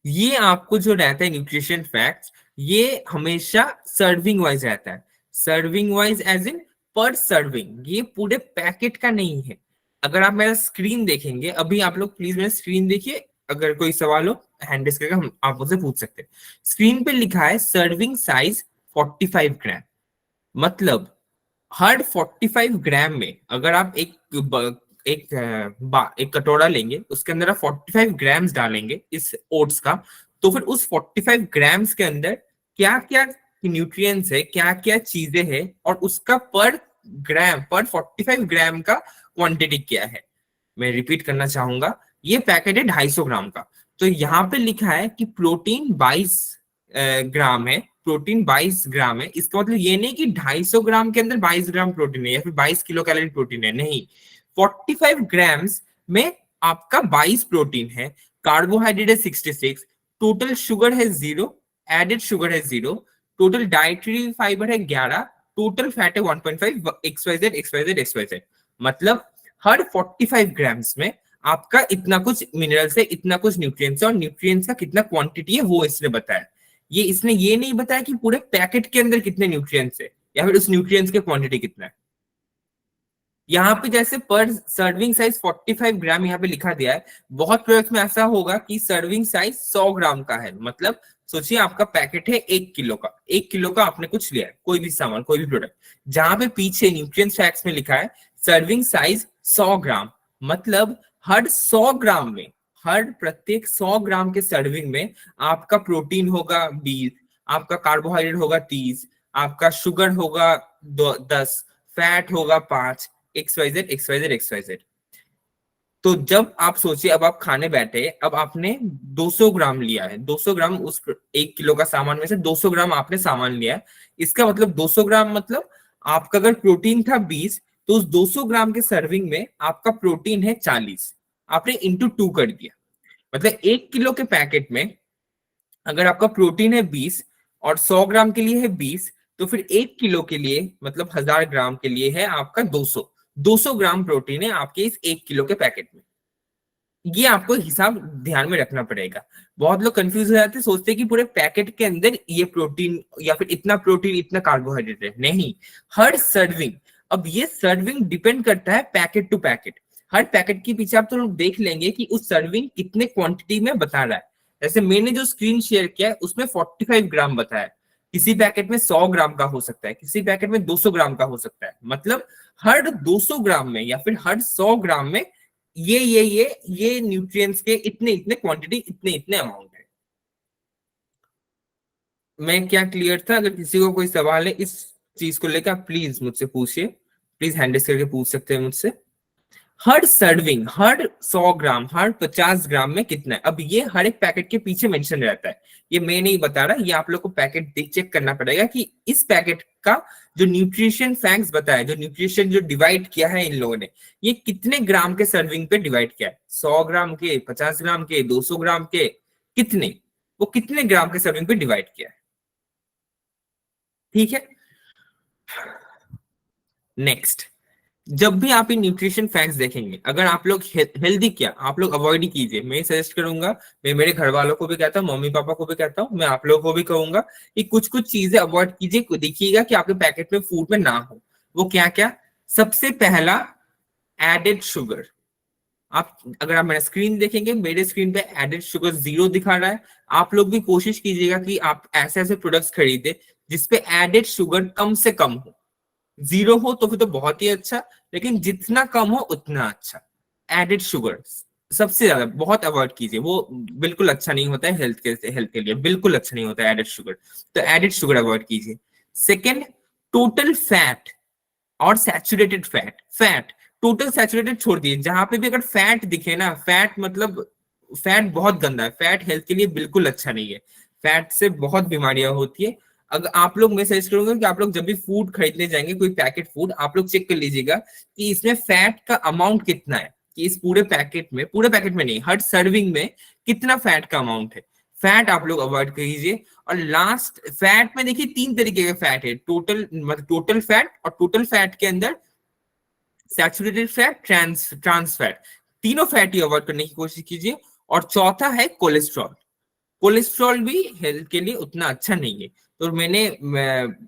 ये आपको जो रहता है न्यूट्रिशन फैक्ट्स, ये हमेशा सर्विंग वाइज रहता है। सर्विंग वाइज एज इन पर सर्विंग, ये पूरे पैकेट का नहीं है। अगर आप मेरा स्क्रीन देखेंगे अभी, आप लोग प्लीज मेरा स्क्रीन देखिए, अगर कोई सवाल हो हैंड रेज करके हम आप मुझसे पूछ सकते हैं। स्क्रीन पे लिखा है सर्विंग साइज 45 ग्राम, मतलब हर 45 ग्राम में अगर आप एक कटोरा लेंगे, उसके अंदर आप 45 ग्राम्स डालेंगे इस ओट्स का, तो फिर उस 45 ग्राम्स के अंदर क्या क्या न्यूट्रिएंट्स है, क्या क्या चीजें हैं, और उसका पर ग्राम, पर 45 ग्राम का क्वांटिटी क्या है। मैं रिपीट करना चाहूंगा, ये पैकेट है 250 ग्राम का, तो यहाँ पे लिखा है कि प्रोटीन 22 ग्राम है, प्रोटीन 22 ग्राम है। इसका मतलब ये नहीं कि 250 ग्राम के अंदर 22 ग्राम प्रोटीन है या फिर 22 किलो कैलोरी प्रोटीन है, नहीं। 45 ग्राम्स में आपका 22 प्रोटीन है, कार्बोहाइड्रेट है 66, टोटल शुगर है 0, एडेड शुगर है 0, टोटल डाइटरी फाइबर है 11, टोटल फैट है 1.5, XYZ XYZ XYZ। मतलब हर 45 ग्राम्स में आपका इतना कुछ मिनरल्स है, इतना कुछ न्यूट्रिएंट्स है, और न्यूट्रिएंट्स का कितना क्वांटिटी है वो इसने बताया। ये इसने ये नहीं बताया कि पूरे पैकेट के अंदर कितने न्यूट्रिएंट्स है या फिर उस न्यूट्रिएंट्स के क्वांटिटी कितना है। यहाँ पे जैसे पर सर्विंग साइज 45 ग्राम यहाँ पे लिखा दिया है, बहुत प्रोडक्ट में ऐसा होगा कि सर्विंग साइज 100 ग्राम का है। मतलब सोचिए आपका पैकेट है 1 किलो का, 1 किलो का आपने कुछ लिया है, कोई भी सामान, कोई भी प्रोडक्ट, जहां पे पीछे न्यूट्रिएंट्स फैक्ट्स में लिखा है सर्विंग साइज 100 ग्राम, मतलब हर 100 ग्राम में, हर प्रत्येक 100 ग्राम के सर्विंग में आपका प्रोटीन होगा 20, आपका कार्बोहाइड्रेट होगा 30, आपका शुगर होगा 10, फैट होगा 5, XYZ XYZ XYZ। तो जब आप सोचिए, अब आप खाने बैठे, अब आपने 200 ग्राम लिया है, 200 ग्राम उस 1 किलो का सामान में से 200 ग्राम आपने सामान लिया है। इसका मतलब 200 ग्राम मतलब आपका अगर प्रोटीन था 20, तो उस 200 ग्राम के सर्विंग में आपका प्रोटीन है 40, आपने इंटू 2 कर दिया। मतलब 1 किलो के पैकेट में अगर आपका प्रोटीन है 20 और 100 ग्राम के लिए है 20, तो फिर 1 किलो के लिए मतलब 1000 ग्राम के लिए है आपका 200 ग्राम प्रोटीन है आपके इस 1 किलो के पैकेट में। ये आपको हिसाब ध्यान में रखना पड़ेगा। बहुत लोग कंफ्यूज हो जाते हैं, सोचते हैं कि पूरे पैकेट के अंदर ये प्रोटीन या फिर इतना प्रोटीन, इतना कार्बोहाइड्रेट है, नहीं। हर सर्विंग, अब ये सर्विंग डिपेंड करता है पैकेट टू पैकेट। हर पैकेट के पीछे आप तो लोग देख लेंगे कि उस सर्विंग कितने क्वांटिटी में बता रहा है। जैसे मैंने जो स्क्रीन शेयर किया है उसमें 45 ग्राम बताया, किसी पैकेट में 100 ग्राम का हो सकता है, किसी पैकेट में 200 ग्राम का हो सकता है। मतलब हर 200 ग्राम में या फिर हर 100 ग्राम में ये न्यूट्रिएंट्स के इतने इतने क्वांटिटी, इतने इतने अमाउंट है। मैं क्या क्लियर था? अगर किसी को कोई सवाल है इस चीज को लेकर, प्लीज मुझसे पूछिए, प्लीज हैंड रेज करके पूछ सकते हैं मुझसे। हर सर्विंग, हर 100 ग्राम, हर 50 ग्राम में कितना है, अब ये हर एक पैकेट के पीछे मेंशन रहता है। ये मैं नहीं बता रहा, ये आप लोग को पैकेट चेक करना पड़ेगा कि इस पैकेट का जो न्यूट्रिशन फैक्ट्स बताया, जो न्यूट्रिशन जो डिवाइड किया है इन लोगों ने, ये कितने ग्राम के सर्विंग पे डिवाइड किया है, 100 ग्राम के, 50 ग्राम के, 200 ग्राम के, कितने, वो कितने ग्राम के सर्विंग पे डिवाइड किया है। ठीक है, नेक्स्ट, जब भी आप इन न्यूट्रिशन फैक्ट्स देखेंगे, अगर आप लोग हेल्दी, क्या आप लोग अवॉइड ही कीजिए। मैं सजेस्ट करूंगा, मैं मेरे घर वालों को भी कहता हूँ, मम्मी पापा को भी कहता हूँ, मैं आप लोगों को भी कहूंगा कि कुछ कुछ चीजें अवॉइड कीजिए। देखिएगा कि आपके पैकेट में फूड में ना हो। वो क्या क्या? सबसे पहला, एडेड शुगर। आप अगर आप मेरा स्क्रीन देखेंगे, मेरे स्क्रीन पे एडेड शुगर 0 दिखा रहा है। आप लोग भी कोशिश कीजिएगा कि आप ऐसे ऐसे प्रोडक्ट्स खरीदे जिसपे एडेड शुगर कम से कम हो। 0 हो तो फिर तो बहुत ही अच्छा, लेकिन जितना कम हो उतना अच्छा। एडेड शुगर सबसे ज्यादा बहुत अवॉइड कीजिए, वो बिल्कुल अच्छा नहीं होता है हेल्थ के लिए बिल्कुल अच्छा नहीं होता है एडेड शुगर। तो एडेड शुगर अवॉइड कीजिए। सेकेंड, टोटल फैट और सैचुरेटेड फैट टोटल सैचुरेटेड छोड़ दिए। जहां पे भी अगर फैट दिखे ना, फैट मतलब फैट बहुत गंदा है, फैट हेल्थ के लिए बिल्कुल अच्छा नहीं है, फैट से बहुत बीमारियां होती है। अगर आप लोग, मैं सजेस्ट करूंगा कि आप लोग जब भी फूड खरीदने जाएंगे, कोई पैकेट फूड, आप लोग चेक कर लीजिएगा कि इसमें फैट का अमाउंट कितना है, कि इस पूरे पैकेट में नहीं, हर सर्विंग में कितना फैट का अमाउंट है। फैट आप लोग अवॉइड कीजिए। और लास्ट, फैट में देखिए 3 तरीके के फैट है, टोटल मतलब टोटल फैट, और टोटल फैट के अंदर सैचुरेटेड फैट, ट्रांस फैट, तीनों फैट ही अवॉइड करने की कोशिश कीजिए। और चौथा है कोलेस्ट्रॉल। कोलेस्ट्रॉल भी हेल्थ के लिए उतना अच्छा नहीं है। तो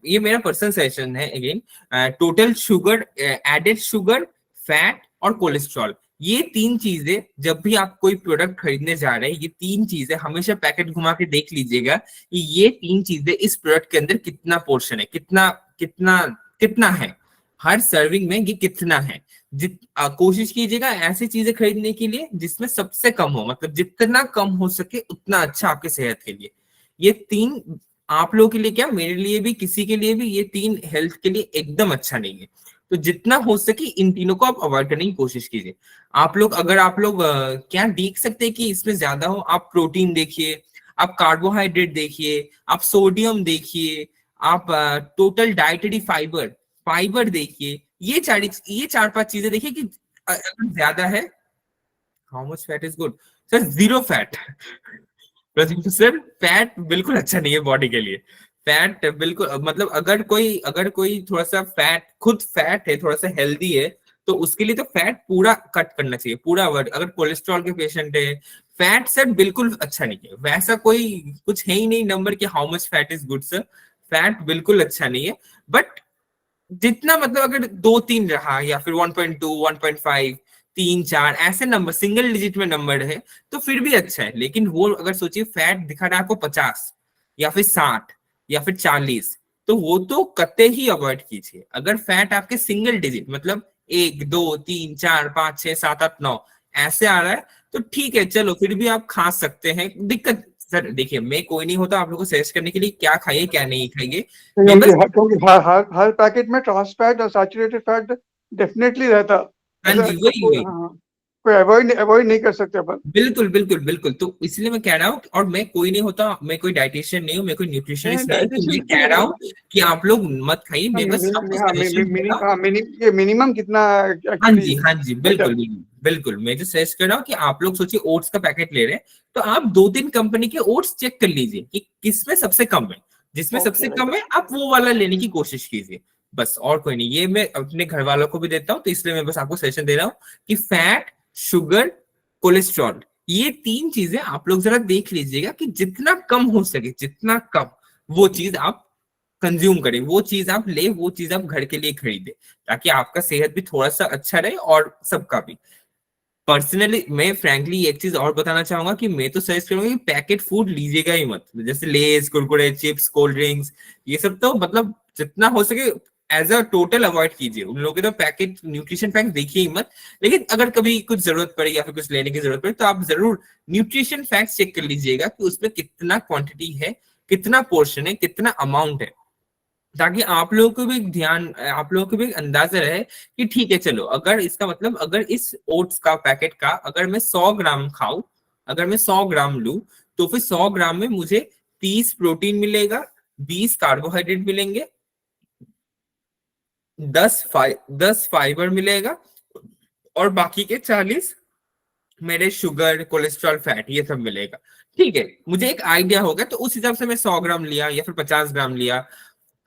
ये मेरा पर्सनल सजेशन है again, total sugar, added sugar, fat और कोलेस्ट्रॉल, ये 3 चीजें जब भी आप कोई प्रोडक्ट खरीदने जा रहे हैं, ये 3 चीजें हमेशा पैकेट घुमा के देख लीजिएगा कि ये 3 चीजें इस प्रोडक्ट के अंदर कितना पोर्शन है, कितना कितना कितना है, हर सर्विंग में ये कितना है। कोशिश कीजिएगा ऐसी चीजें खरीदने के लिए जिसमें सबसे कम हो, मतलब जितना कम हो सके उतना अच्छा आपके सेहत के लिए। ये 3 आप लोगों के लिए क्या, मेरे लिए भी, किसी के लिए भी, ये 3 हेल्थ के लिए एकदम अच्छा नहीं है। तो जितना हो सके इन तीनों को आप अवॉइड करने की कोशिश कीजिए। आप लोग क्या देख सकते हैं कि इसमें ज्यादा हो, आप प्रोटीन देखिए, आप कार्बोहाइड्रेट देखिए, आप सोडियम देखिए, आप टोटल डाइटरी फाइबर देखिए, ये 4-5 चीजें देखिए कि अगर ज्यादा है, how much fat is good, sir 0 fat. Sir fat बिल्कुल अच्छा नहीं है बॉडी के लिए। फैट बिल्कुल, मतलब अगर कोई थोड़ा सा फैट है, थोड़ा सा हेल्दी है, तो उसके लिए तो फैट पूरा कट करना चाहिए, पूरा अवॉइड। अगर कोलेस्ट्रॉल के पेशेंट है, फैट सर बिल्कुल अच्छा नहीं है। वैसा कोई कुछ है ही नहीं नंबर कि how much fat is good. Sir fat बिल्कुल अच्छा नहीं है, बट जितना, मतलब अगर 2-3 रहा, या फिर 1.2, 1.5, 3-4 ऐसे नंबर, सिंगल डिजिट में नंबर है, तो फिर भी अच्छा है। लेकिन वो अगर सोचिए फैट दिखा रहा है आपको 50 या फिर 60 या फिर 40, तो वो तो कतई ही अवॉइड कीजिए। अगर फैट आपके सिंगल डिजिट, मतलब 1, 2, 3, 4, 5, 6, 7, 8, 9 ऐसे आ रहा है, तो ठीक है, चलो फिर भी आप खा सकते हैं। दिक्कत सर देखिए, मैं कोई नहीं होता आप लोगों को सजेस्ट करने के लिए क्या खाइए क्या नहीं खाइए। क्योंकि हर पैकेट में ट्रांस फैट और सैचुरेटेड फैट डेफिनेटली रहता। हाँ जी, वही कोई अवॉइड नहीं कर सकते अपन। बिल्कुल बिल्कुल बिल्कुल। तो इसलिए मैं कह रहा हूँ, और मैं कोई नहीं होता, मैं कोई डाइटिशियन नहीं हूँ, मैं कोई न्यूट्रिशनिस्ट नहीं हूँ, तो मैं कह रहा हूँ कि आप लोग मत खाइए। मैं बस आपको सजेशन दे रहा हूँ। मिनिमम कितना हाँ जी, हाँ जी, बिल्कुल बिल्कुल। मैं जो सजेस्ट कर रहा हूँ कि आप लोग सोचिए ओट्स का पैकेट ले रहे हैं, तो आप 2-3 कंपनी के ओट्स चेक कर लीजिए कि किसमें सबसे कम है। जिसमें सबसे कम है आप वो वाला लेने की कोशिश कीजिए, बस, और कोई नहीं। ये मैं अपने घर वालों को भी देता हूँ, तो इसलिए मैं बस आपको सजेशन दे रहा हूँ कि फैट, शुगर, कोलेस्ट्रॉल, ये 3 चीजें आप लोग जरा देख लीजिएगा कि जितना कम हो सके, जितना कम, वो चीज आप कंज्यूम करें, वो चीज आप ले, वो चीज आप घर के लिए खरीदे, ताकि आपका सेहत भी थोड़ा सा अच्छा रहे और सबका भी। पर्सनली मैं फ्रैंकली एक चीज और बताना चाहूंगा कि मैं तो सजेस्ट करूंगा कि पैकेट फूड लीजिएगा ही मत, जैसे लेज, कुरकुरे, चिप्स, कोल्ड ड्रिंक्स, ये सब तो मतलब जितना हो सके एज अ टोटल अवॉइड कीजिए। उन लोगों के तो पैकेट, न्यूट्रिशन फैक्ट देखिए ही मत। लेकिन अगर कभी कुछ जरूरत पड़े या फिर कुछ लेने की जरूरत पड़े, तो आप जरूर न्यूट्रिशन फैक्ट चेक कर लीजिएगा कि उसमें कितना क्वांटिटी है, कितना पोर्शन है, कितना अमाउंट है, ताकि आप लोगों को भी आप लोगों को भी अंदाजा रहे कि ठीक है, चलो अगर इसका मतलब, अगर इस ओट्स का पैकेट का अगर मैं 100 ग्राम खाऊं, अगर मैं 100 ग्राम लूं, तो फिर 100 ग्राम में मुझे 30 प्रोटीन मिलेगा, 20 कार्बोहाइड्रेट मिलेंगे, 10 फाइबर मिलेगा, और बाकी के 40 मेरे शुगर, कोलेस्ट्रॉल, फैट, ये सब मिलेगा। ठीक है, मुझे एक आइडिया होगा, तो उस हिसाब से मैं 100 ग्राम लिया या फिर 50 ग्राम लिया,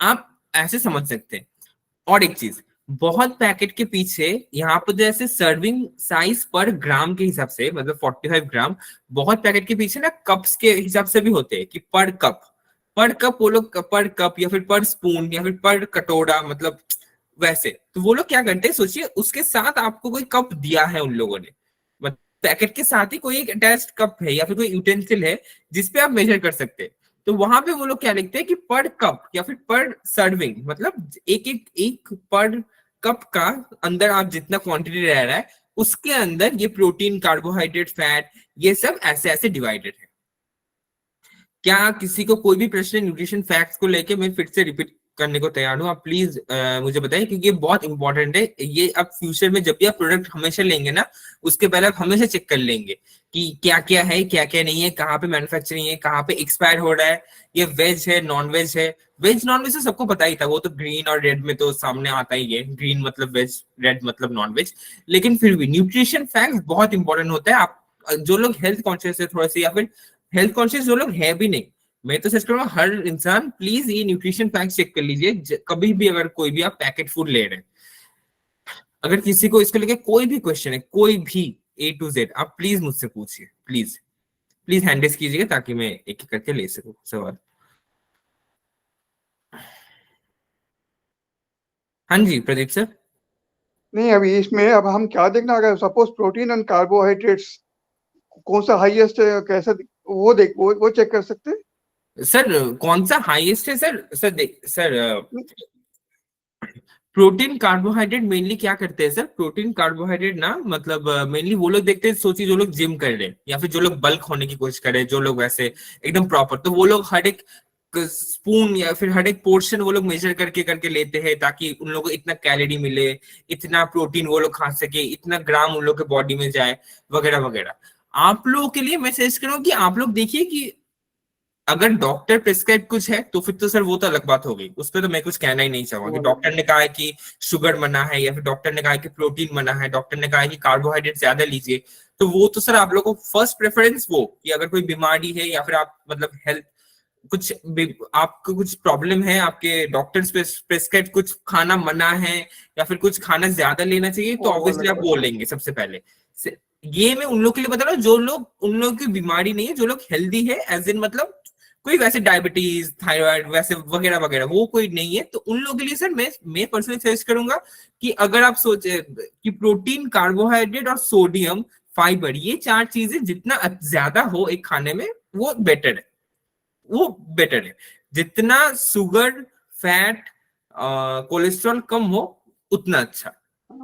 आप ऐसे समझ सकते हैं। और एक चीज, बहुत पैकेट के पीछे यहाँ पर जैसे सर्विंग साइज पर ग्राम के हिसाब से, मतलब 45 ग्राम, बहुत पैकेट के पीछे ना कप्स के हिसाब से भी होते हैं कि पर कप वो लोग, पर कप या फिर पर स्पून या फिर पर कटोरा, मतलब वैसे। तो वो लोग क्या करते हैं, सोचिए उसके साथ आपको कोई कप दिया है उन लोगों ने, मतलब पैकेट के साथ ही कोई एक अटैच्ड कप है या फिर कोई यूटेंसिल है जिसपे आप मेजर कर सकते हैं। तो वहां पे वो लोग क्या लिखते हैं कि पर कप या फिर पर सर्विंग, मतलब एक पर कप का अंदर आप जितना क्वांटिटी रह रहा है, उसके अंदर ये प्रोटीन, कार्बोहाइड्रेट, फैट, ये सब ऐसे ऐसे डिवाइडेड है। क्या किसी को कोई भी प्रश्न न्यूट्रिशन फैक्ट्स को लेके मैं फिर से करने को तैयार हूँ। आप प्लीज मुझे बताइए, क्योंकि ये बहुत इंपॉर्टेंट है। ये आप फ्यूचर में जब भी आप प्रोडक्ट हमेशा लेंगे ना, उसके पहले आप हमेशा चेक कर लेंगे कि क्या क्या है, क्या क्या नहीं है, कहाँ पे मैन्युफैक्चरिंग है, कहाँ पे एक्सपायर हो रहा है, ये वेज है, नॉन वेज है। वेज नॉन वेज तो सबको पता ही था, वो तो ग्रीन और रेड में तो सामने आता ही है, ग्रीन मतलब वेज, रेड मतलब नॉन वेज। लेकिन फिर भी न्यूट्रिशन फैक्ट बहुत इंपॉर्टेंट होता है। आप जो लोग हेल्थ कॉन्शियस है थोड़ा सा, या फिर हेल्थ कॉन्शियस जो लोग है भी नहीं, मैं तो सच करूंगा हर इंसान प्लीज ये न्यूट्रिशन फैक्ट चेक कर लीजिए कभी भी, अगर कोई भी आप पैकेट फूड ले रहे हैं। अगर किसी को इसको लेके कोई भी क्वेश्चन है, कोई भी A to Z, आप प्लीज मुझसे पूछिए, प्लीज प्लीज हैंड रेज कीजिएगा ताकि मैं एक एक करके ले सकूं सवाल। हाँ जी प्रदीप सर। नहीं, अभी इसमें अब हम क्या देखना, अगर सपोज प्रोटीन एंड कार्बोहाइड्रेट्स कौन सा हाईएस्ट है, कैसा वो चेक कर सकते हैं सर कौन सा हाईएस्ट है सर? सर देख सर, प्रोटीन कार्बोहाइड्रेट मेनली क्या करते हैं सर? प्रोटीन कार्बोहाइड्रेट ना मतलब मेनली वो लोग देखते हैं, सोचिए जो लोग जिम कर रहे हैं या फिर जो लोग बल्क होने की कोशिश कर रहे हैं, जो लोग वैसे एकदम प्रॉपर, तो वो लोग हर एक स्पून या फिर हर एक पोर्शन वो लोग मेजर करके करके लेते हैं ताकि उन लोगों को इतना कैलोरी मिले, इतना प्रोटीन वो लोग खा सके, इतना ग्राम उन लोग के बॉडी में जाए, वगैरह वगैरह। आप लोगों के लिए मैं सजेस्ट करूँ कि आप लोग देखिए कि अगर डॉक्टर प्रिस्क्राइब कुछ है तो फिर तो सर वो तो अलग बात हो गई, उस पर तो मैं कुछ कहना ही नहीं चाहूंगा कि डॉक्टर ने कहा है कि शुगर मना है, या फिर डॉक्टर ने कहा है कि प्रोटीन मना है, डॉक्टर ने कहा है कि कार्बोहाइड्रेट ज्यादा लीजिए, तो वो तो सर आप लोगों को फर्स्ट प्रेफरेंस वो कि अगर कोई बीमारी है या फिर आप मतलब हेल्थ कुछ आपको कुछ प्रॉब्लम है, आपके डॉक्टर प्रिस्क्राइब कुछ खाना मना है या फिर कुछ खाना ज्यादा लेना चाहिए, तो ऑब्वियसली आप वो लेंगे सबसे पहले। ये मैं उन लोग के लिए बता रहा हूँ जो लोग, उन लोगों की बीमारी नहीं है, जो लोग हेल्दी है, एज इन मतलब कोई वैसे डायबिटीज थायराइड वैसे वगैरह वगैरह वो कोई नहीं है, तो उन लोगों के लिए सर मैं पर्सनली सजेस्ट करूंगा कि अगर आप सोचे कि प्रोटीन कार्बोहाइड्रेट और सोडियम फाइबर ये चार चीजें जितना ज्यादा हो एक खाने में वो बेटर है, वो बेटर है। जितना शुगर फैट कोलेस्ट्रॉल कम हो उतना अच्छा।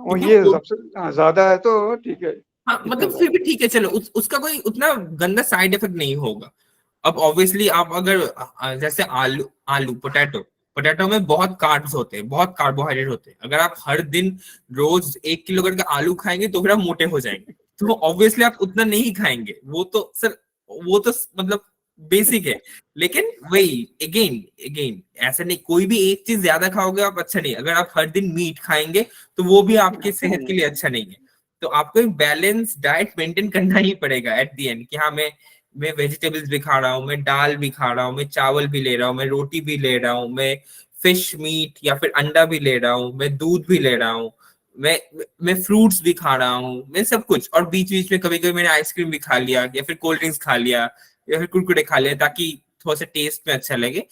और ये सबसे ज्यादा है तो ठीक है। हाँ मतलब फिर भी ठीक है, चलो उसका कोई उतना गंदा साइड इफेक्ट नहीं होगा। अब ऑब्वियसली आप अगर जैसे आलू आलू पोटैटो में बहुत कार्ब्स होते हैं, बहुत कार्बोहाइड्रेट होते हैं। अगर आप हर दिन रोज 1 किलो करके आलू खाएंगे तो फिर आप मोटे हो जाएंगे, तो ऑब्वियसली आप उतना नहीं खाएंगे, वो तो सर वो तो मतलब बेसिक है। लेकिन वही अगेन ऐसा नहीं कोई भी एक चीज ज्यादा खाओगे आप अच्छा नहीं, अगर आप हर दिन मीट खाएंगे तो वो भी आपकी सेहत के लिए अच्छा नहीं है। तो आपको एक बैलेंस डाइट मेंटेन करना ही पड़ेगा एट द एंड, कि हाँ मैं वेजिटेबल्स भी खा रहा हूँ, मैं दाल भी खा रहा हूँ, मैं चावल भी ले रहा हूँ, मैं रोटी भी ले रहा हूँ, मैं फिश मीट या फिर अंडा भी ले रहा हूँ, मैं दूध भी ले रहा हूँ, मैं फ्रूट्स भी खा रहा हूँ, मैं सब कुछ, और बीच बीच में कभी कभी मैंने आइसक्रीम भी खा लिया या फिर कोल्ड ड्रिंक्स खा लिया या फिर कुरकुरे खा लिया ताकि थोड़ा सा टेस्ट में अच्छा लगे।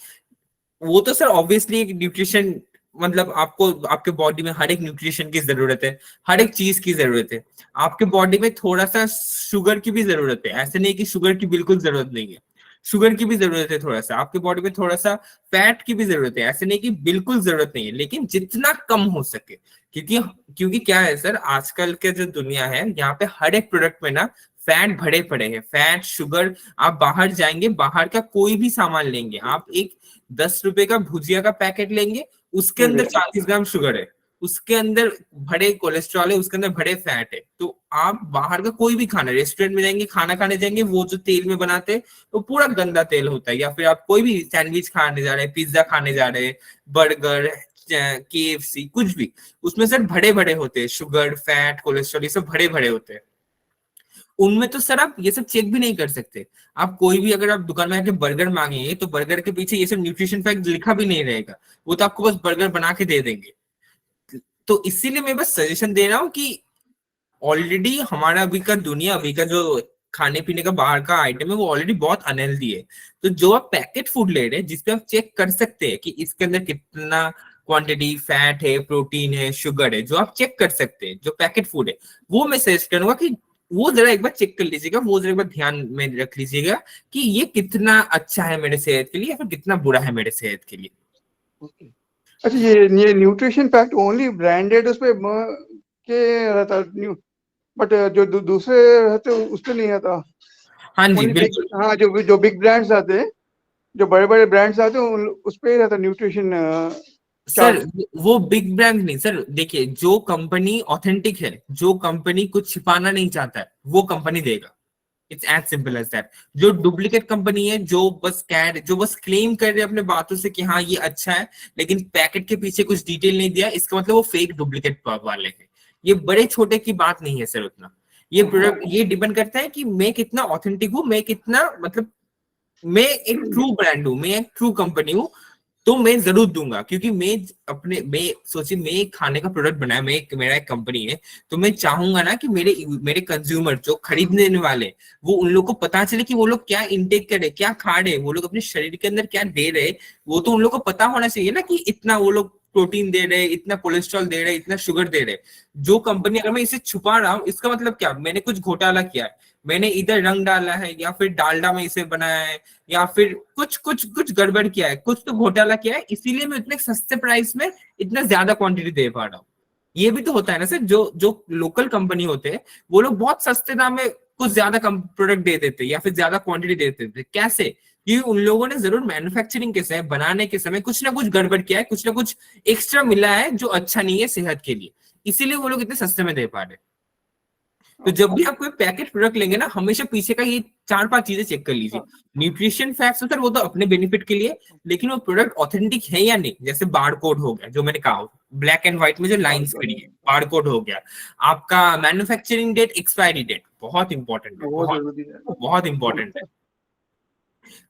वो तो सर ऑब्वियसली एक न्यूट्रिशन मतलब आपको आपके बॉडी में हर एक न्यूट्रिशन की जरूरत है, हर एक चीज की जरूरत है। आपके बॉडी में थोड़ा सा शुगर की भी जरूरत है, ऐसे नहीं कि शुगर की बिल्कुल जरूरत नहीं है, शुगर की भी जरूरत है थोड़ा सा। आपके बॉडी में थोड़ा सा फैट की भी जरूरत है, ऐसे नहीं कि बिल्कुल जरूरत नहीं है, लेकिन जितना कम हो सके। क्योंकि क्योंकि क्या है सर, आजकल के जो दुनिया है यहाँ पे हर एक प्रोडक्ट में ना फैट भरे पड़े हैं, फैट शुगर। आप बाहर जाएंगे, बाहर का कोई भी सामान लेंगे, आप एक 10 रुपए का भुजिया का पैकेट लेंगे, उसके अंदर 40 ग्राम शुगर है, उसके अंदर भरे कोलेस्ट्रॉल है, उसके अंदर भरे फैट है। तो आप बाहर का कोई भी खाना, रेस्टोरेंट में जाएंगे खाना खाने जाएंगे, वो जो तेल में बनाते हैं वो पूरा गंदा तेल होता है। या फिर आप कोई भी सैंडविच खाने जा रहे हैं, पिज्जा खाने जा रहे हैं, बर्गर KFC कुछ भी, उसमें सर भरे भरे होते हैं, शुगर फैट कोलेस्ट्रॉल ये सब भरे भरे होते हैं। उनमें तो सर आप ये सब चेक भी नहीं कर सकते। आप कोई भी अगर आप दुकान में आके बर्गर मांगेंगे तो बर्गर के पीछे ये सब न्यूट्रिशन फैक्ट लिखा भी नहीं रहेगा, वो तो आपको बस बर्गर बना के दे देंगे। तो इसीलिए मैं बस सजेशन दे रहा हूँ कि ऑलरेडी हमारा अभी का दुनिया, अभी का जो खाने पीने का बाहर का आइटम है वो ऑलरेडी बहुत अनहेल्दी है। तो जो आप पैकेट फूड ले रहे हैं जिसपे आप चेक कर सकते हैं कि इसके अंदर कितना क्वांटिटी फैट है, प्रोटीन है, शुगर है, जो आप चेक कर सकते हैं, जो पैकेट फूड है, वो मैं सजेस्ट करूंगा कि वो जरा एक बार चेक कर लीजिएगा, वो जरा एक बार ध्यान में रख लीजिएगा कि ये कितना अच्छा है मेरे सेहत के लिए या फिर कितना बुरा है मेरे सेहत के लिए। अच्छा, ये न्यूट्रिशन फैक्ट ओनली ब्रांडेड उस पे के रहता न्यू, बट जो दूसरे रहते उस पे नहीं रहता। हाँ जी बिल्कुल। हाँ, जो बिग ब्रांड्स आते हैं, जो बड़े बड़े ब्रांड्स आते हैं उस पे ही रहता न्यूट्रिशन सर वो बिग ब्रांड नहीं सर, देखिए जो कंपनी ऑथेंटिक है, जो कंपनी कुछ छिपाना नहीं चाहता है, वो कंपनी देगा। It's as simple as that. जो डुप्लीकेट कंपनी है, जो बस क्लेम कर रहे हैं अपने बातों से कि हाँ ये अच्छा है, लेकिन पैकेट के पीछे कुछ डिटेल नहीं दिया, इसका मतलब वो फेक डुप्लीकेट वाले हैं। ये बड़े छोटे की बात नहीं है सर उतना। ये प्रोडक्ट ये डिपेंड करता है कि मैं कितना ऑथेंटिक हूँ, मैं कितना मतलब मैं एक ट्रू ब्रांड हूँ, मैं एक ट्रू कंपनी हूँ, तो मैं जरूर दूंगा। क्योंकि मैं सोचिए, मैं एक खाने का प्रोडक्ट बनाया, मेरा एक कंपनी है, तो मैं चाहूंगा ना कि मेरे कंज्यूमर जो खरीदने वाले, वो उन लोग को पता चले कि वो लोग क्या इनटेक कर रहे, क्या खा रहे, वो लोग अपने शरीर के अंदर क्या दे रहे, वो तो उन लोग को पता होना चाहिए ना कि इतना वो लोग प्रोटीन दे रहे, इतना कोलेस्ट्रॉल दे रहे, इतना शुगर दे रहे। जो कंपनी, अगर मैं इसे छुपा रहा हूँ, इसका मतलब क्या, मैंने कुछ घोटाला किया है, मैंने इधर रंग डाला है, या फिर डालडा में इसे बनाया है, या फिर कुछ गड़बड़ किया है, कुछ तो घोटाला किया है, इसीलिए मैं इतने सस्ते प्राइस में इतना ज्यादा क्वांटिटी दे पा रहा हूँ। ये भी तो होता है ना सर, जो लोकल कंपनी होते हैं, वो लोग बहुत सस्ते दाम में कुछ ज्यादा प्रोडक्ट दे देते या फिर ज्यादा क्वांटिटी दे देते। कैसे? क्योंकि उन लोगों ने जरूर मैन्युफैक्चरिंग के समय, बनाने के समय कुछ ना कुछ गड़बड़ किया है, कुछ ना कुछ एक्स्ट्रा मिला है जो अच्छा नहीं है सेहत के लिए, इसीलिए वो लोग इतने सस्ते में दे पा रहे। तो जब भी आप कोई पैकेट प्रोडक्ट लेंगे ना, हमेशा पीछे का ये 4-5 चीजें चेक कर लीजिए। न्यूट्रिशन फैक्ट्स सर वो तो अपने बेनिफिट के लिए, लेकिन वो प्रोडक्ट ऑथेंटिक है या नहीं। जैसे बारकोड हो गया, जो मैंने कहा ब्लैक एंड व्हाइट में जो लाइंस खड़ी है, बारकोड हो गया। आपका मैन्युफैक्चरिंग डेट, एक्सपायरी डेट बहुत इंपॉर्टेंट है, बहुत इंपॉर्टेंट है।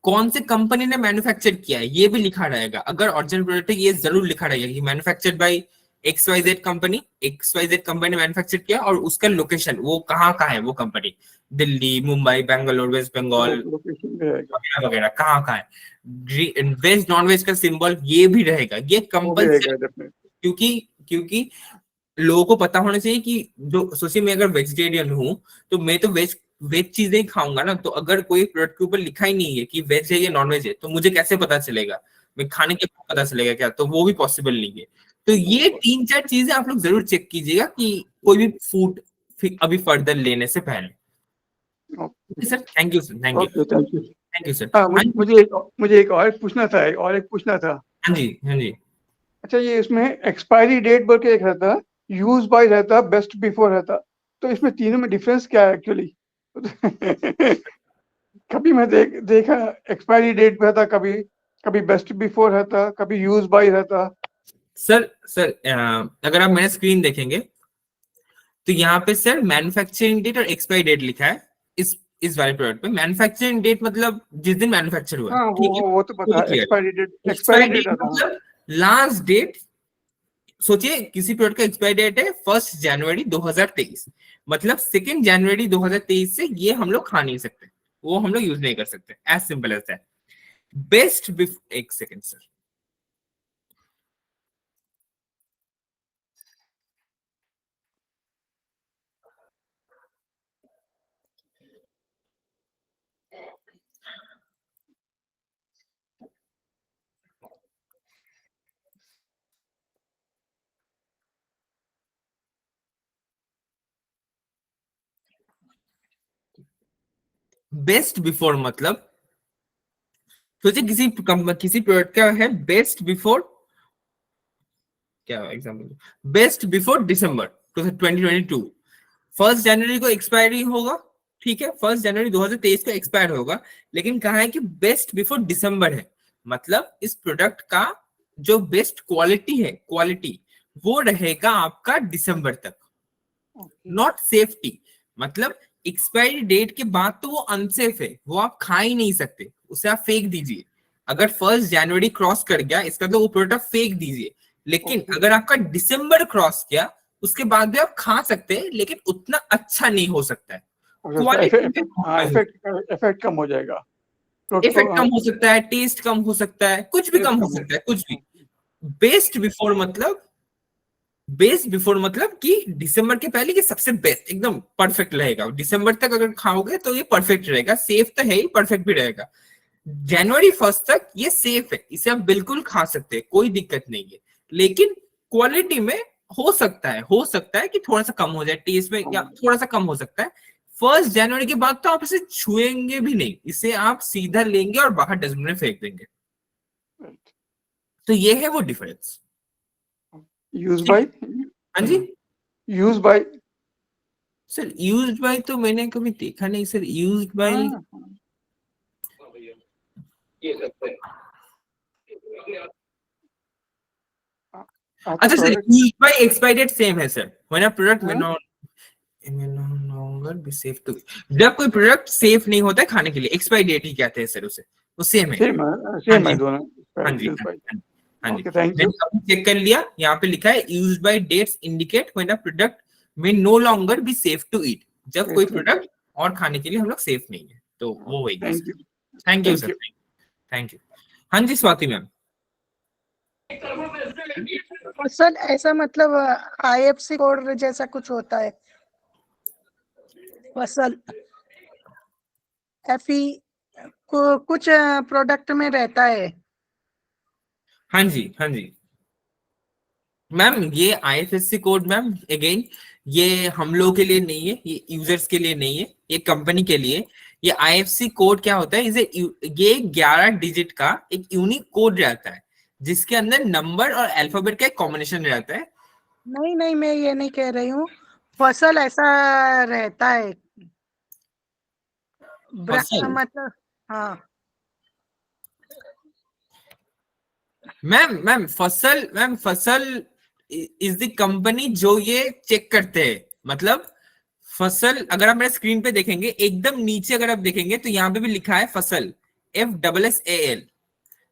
कौन से कंपनी ने मैन्युफैक्चर किया है ये भी लिखा रहेगा। अगर ओरिजिनल प्रोडक्ट है, ये जरूर लिखा रहेगा कि manufactured by XYZ company, XYZ company ने मैन्युफैक्चर किया, और उसका लोकेशन वो कहाँ का है, वो कंपनी दिल्ली, मुंबई, बेंगलोर, वेस्ट बंगाल वगैरह वगैरह कहाँ का है। वेज नॉन वेज का सिंबल ये भी रहेगा, ये कंपल्सरी। क्योंकि लोगों को पता होना चाहिए कि जो सोचिए, मैं अगर वेजिटेरियन हूँ तो मैं तो वेज चीजें ही खाऊंगा ना। तो अगर कोई प्रोडक्ट के ऊपर लिखा ही नहीं है कि वेज है या नॉन वेज है, तो मुझे कैसे पता चलेगा? मैं खाने के बाद पता चलेगा क्या? तो वो भी पॉसिबल नहीं है। तो ये 3-4 चीजें आप लोग जरूर चेक कीजिएगा कि कोई भी फूड अभी फर्दर लेने से पहले। Sir thank you sir, thank you sir. मुझे एक और पूछना था। हाँ जी। अच्छा, ये इसमें एक्सपायरी डेट बोल के एक रहता, यूज बाय रहता, बेस्ट बिफोर रहता, तो इसमें तीनों में डिफरेंस क्या है एक्चुअली? कभी मैं देखा एक्सपायरी डेट रहता, कभी बेस्ट बिफोर रहता, कभी यूज बाय रहता। सर अगर आप मेरा स्क्रीन देखेंगे तो यहाँ पे सर मैन्युफैक्चरिंग डेट और एक्सपायरी डेट लिखा है। इस वाले प्रोडक्ट पे मैन्युफैक्चरिंग डेट मतलब जिस दिन मैन्युफैक्चर हुआ है, ठीक है, वो तो पता है। एक्सपायरी डेट मतलब लास्ट डेट। सोचिए किसी प्रोडक्ट का एक्सपायरी डेट है 1 जनवरी 2023, मतलब 2 जनवरी 2023 से ये हम लोग खा नहीं सकते, वो हम लोग यूज नहीं कर सकते। As simple as that. Best before, एक सेकेंड सर, बेस्ट बिफोर मतलब सोचिए किसी प्रोडक्ट का है बेस्ट बिफोर, क्या एग्जांपल, बेस्ट बिफोर दिसंबर 2022, 1 जनवरी को एक्सपायरी होगा, ठीक है, 1 जनवरी 2023 को एक्सपायर होगा, लेकिन कहा है कि बेस्ट बिफोर दिसंबर है, मतलब इस प्रोडक्ट का जो बेस्ट क्वालिटी वो रहेगा आपका दिसंबर तक। नॉट सेफ्टी, मतलब एक्सपायरी डेट के बाद तो वो अनसेफ है, वो आप खा ही नहीं सकते, उसे आप फेंक दीजिए। अगर 1 जनवरी क्रॉस कर गया, इसका तो वो प्रोडक्ट फेंक दीजिए। लेकिन अगर आपका दिसंबर क्रॉस किया, उसके बाद भी आप खा सकते हैं, लेकिन उतना अच्छा नहीं हो सकता है। इफेक्ट कम हो जाएगा, इफेक्ट कम हो सकता है, टेस्ट कम हो सकता है, कुछ भी कम हो सकता है, कुछ भी। बेस्ट बिफोर मतलब कि दिसंबर के पहले ये सबसे बेस्ट, एकदम परफेक्ट रहेगा। दिसंबर तक अगर खाओगे तो ये परफेक्ट रहेगा, सेफ तो है ही, परफेक्ट भी रहेगा। जनवरी 1 तक ये सेफ है, इसे आप बिल्कुल खा सकते हैं, कोई दिक्कत नहीं है। लेकिन क्वालिटी में हो सकता है कि थोड़ा सा कम हो जाए, टेस्ट में या थोड़ा सा कम हो सकता है। 1 जनवरी के बाद तो आप इसे छुएंगे भी नहीं, इसे आप सीधा लेंगे और बाहर डस्टबिन में फेंक देंगे। तो ये है वो डिफरेंस। यूज बाय, हाँ जी use by. Sir, used by तो मैंने कभी देखा नहीं सर, यूज्ड बाय। अच्छा sir, used by expiry date same है sir, when a product may no longer be safe to, जब कोई प्रोडक्ट सेफ नहीं होता है खाने के लिए, एक्सपायरी डेट ही कहते हैं सर उसे, वो सेम है। सेम है दोनों। हाँ जी हाँ जी, ओके, थैंक यू। मैंने चेक कर लिया, यहाँ पे लिखा है used by dates indicate when a product may no longer be safe to eat, जब कोई प्रोडक्ट और खाने के लिए हम लोग सेफ नहीं है, तो वो वही। Thank you sir, thank you. हाँ जी स्वाति मैम। सर ऐसा मतलब IFSC कोड जैसा कुछ होता है, फसल FE को कुछ प्रोडक्ट में रहता है। हाँ जी हाँ जी मैम, ये IFSC कोड मैम अगेन ये हम लोगों के लिए नहीं है, ये यूजर्स के लिए नहीं है, ये कंपनी के लिए। ये IFSC कोड क्या होता है, ये 11 डिजिट का एक यूनिक कोड रहता है, जिसके अंदर नंबर और अल्फाबेट का एक कॉम्बिनेशन रहता है। नहीं, मैं ये नहीं कह रही हूँ, फसल ऐसा रहता है, मतलब हाँ मैम फसल इज द कंपनी जो ये चेक करते हैं। मतलब फसल, अगर आप मेरे स्क्रीन पे देखेंगे एकदम नीचे, अगर आप देखेंगे तो यहाँ पे भी लिखा है फसल, FSSAL।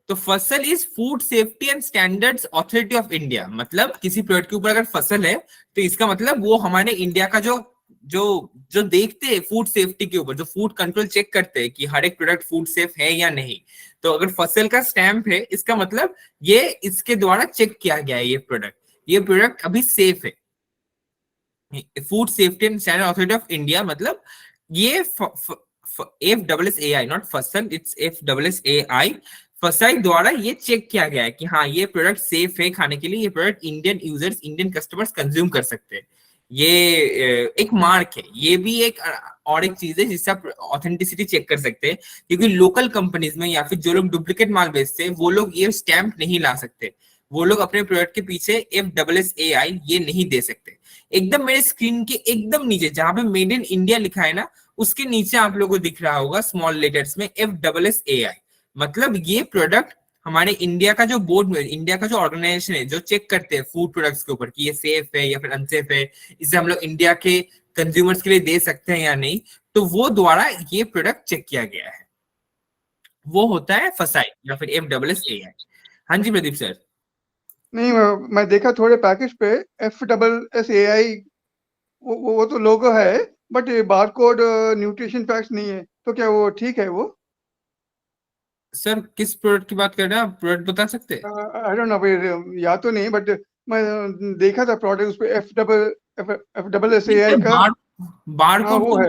तो फसल is food safety and standards authority of India. मतलब किसी प्रोडक्ट के ऊपर अगर फसल है तो इसका मतलब वो हमारे इंडिया का जो देखते हैं फूड सेफ्टी के ऊपर, जो फूड कंट्रोल चेक करते हैं कि हर एक प्रोडक्ट फूड सेफ है या नहीं। तो अगर फसल का स्टैंप है, इसका मतलब ये इसके द्वारा चेक किया गया है, ये प्रोडक्ट अभी सेफ है। Food safety and standard authority of India, मतलब ये FSSAI, नॉट फसल, इट्स FSSAI, फसाई द्वारा ये चेक किया गया है कि हाँ ये प्रोडक्ट सेफ है खाने के लिए, ये product Indian users, Indian customers consume कर सकते हैं। ये एक मार्क है, ये भी एक और एक चीज है जिससे आप ऑथेंटिसिटी चेक कर सकते हैं, क्योंकि लोकल कंपनीज में या फिर जो लोग डुप्लीकेट माल बेचते हैं वो लोग ये स्टैंप नहीं ला सकते, वो लोग अपने प्रोडक्ट के पीछे FSSAI ये नहीं दे सकते। एकदम मेरे स्क्रीन के एकदम नीचे जहां पे मेड इन इंडिया लिखा है ना, उसके नीचे आप लोगों को दिख रहा होगा स्मॉल लेटर्स में FSSAI। मतलब ये प्रोडक्ट हमारे इंडिया का जो बोर्ड में, इंडिया का जो ऑर्गेनाइजेशन है जो चेक करते हैं फूड प्रोडक्ट्स के ऊपर कि ये सेफ है या फिर अनसेफ है, इसे हम लोग इंडिया के कंज्यूमर्स के लिए दे सकते हैं या नहीं, तो वो द्वारा ये प्रोडक्ट चेक किया गया है, वो होता है फसाई या फिर FSSAI। हाँ जी प्रदीप सर। नहीं, मैं देखा थोड़े पैकेज पे FSSAI, वो तो लोगो है, बट बारकोड न्यूट्रिशन फैक्ट्स नहीं है, तो क्या वो ठीक है? वो सर किस प्रोडक्ट की बात कर रहे हैं आप, प्रोडक्ट बता सकते हैं? आई डोंट नो, या तो नहीं, बट मैं देखा था प्रोडक्ट उस पे FSSAI का बारकोड वो है।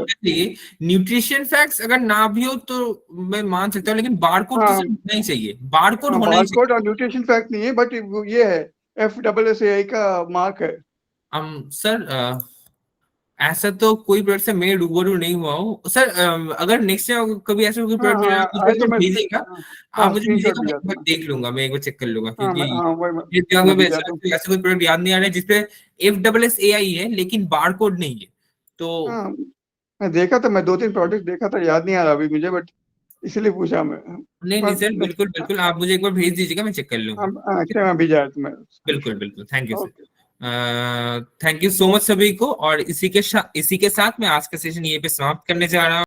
न्यूट्रिशन फैक्ट्स अगर ना भी हो तो मैं मान सकता हूँ, लेकिन बारकोड तो सर होना ही चाहिए, बारकोड होना ही चाहिए। बारकोड और न्यूट्रिशन फैक्ट नहीं है, बट ये है FSSAI का मार्क है। सर ऐसा तो कोई प्रोडक्ट से मैं रूबरू नहीं हुआ हूँ सर। अगर नेक्स्ट टाइम कभी ऐसा कोई प्रोडक्ट मिला आप मुझे भेजिएगा, आप मुझे भेजिएगा, मैं एक बार देख लूंगा, मैं एक बार चेक कर लूंगा, क्योंकि ऐसा कोई प्रोडक्ट याद नहीं आ रहा है जिसपे FSSAI है लेकिन बारकोड नहीं है। तो मैं देखा था, मैं 2-3 प्रोडक्ट देखा था, याद नहीं आ रहा अभी मुझे, बट इसलिए पूछा मैं। नहीं सर, बिल्कुल आप मुझे एक बार भेज दीजिएगा, मैं चेक कर लूंगा। अच्छा, मैं भेजा है तुम्हें। बिल्कुल thank you sir. Thank you so much सभी को, और इसी के साथ मैं आज का सेशन यहीं पे समाप्त करने जा रहा हूँ।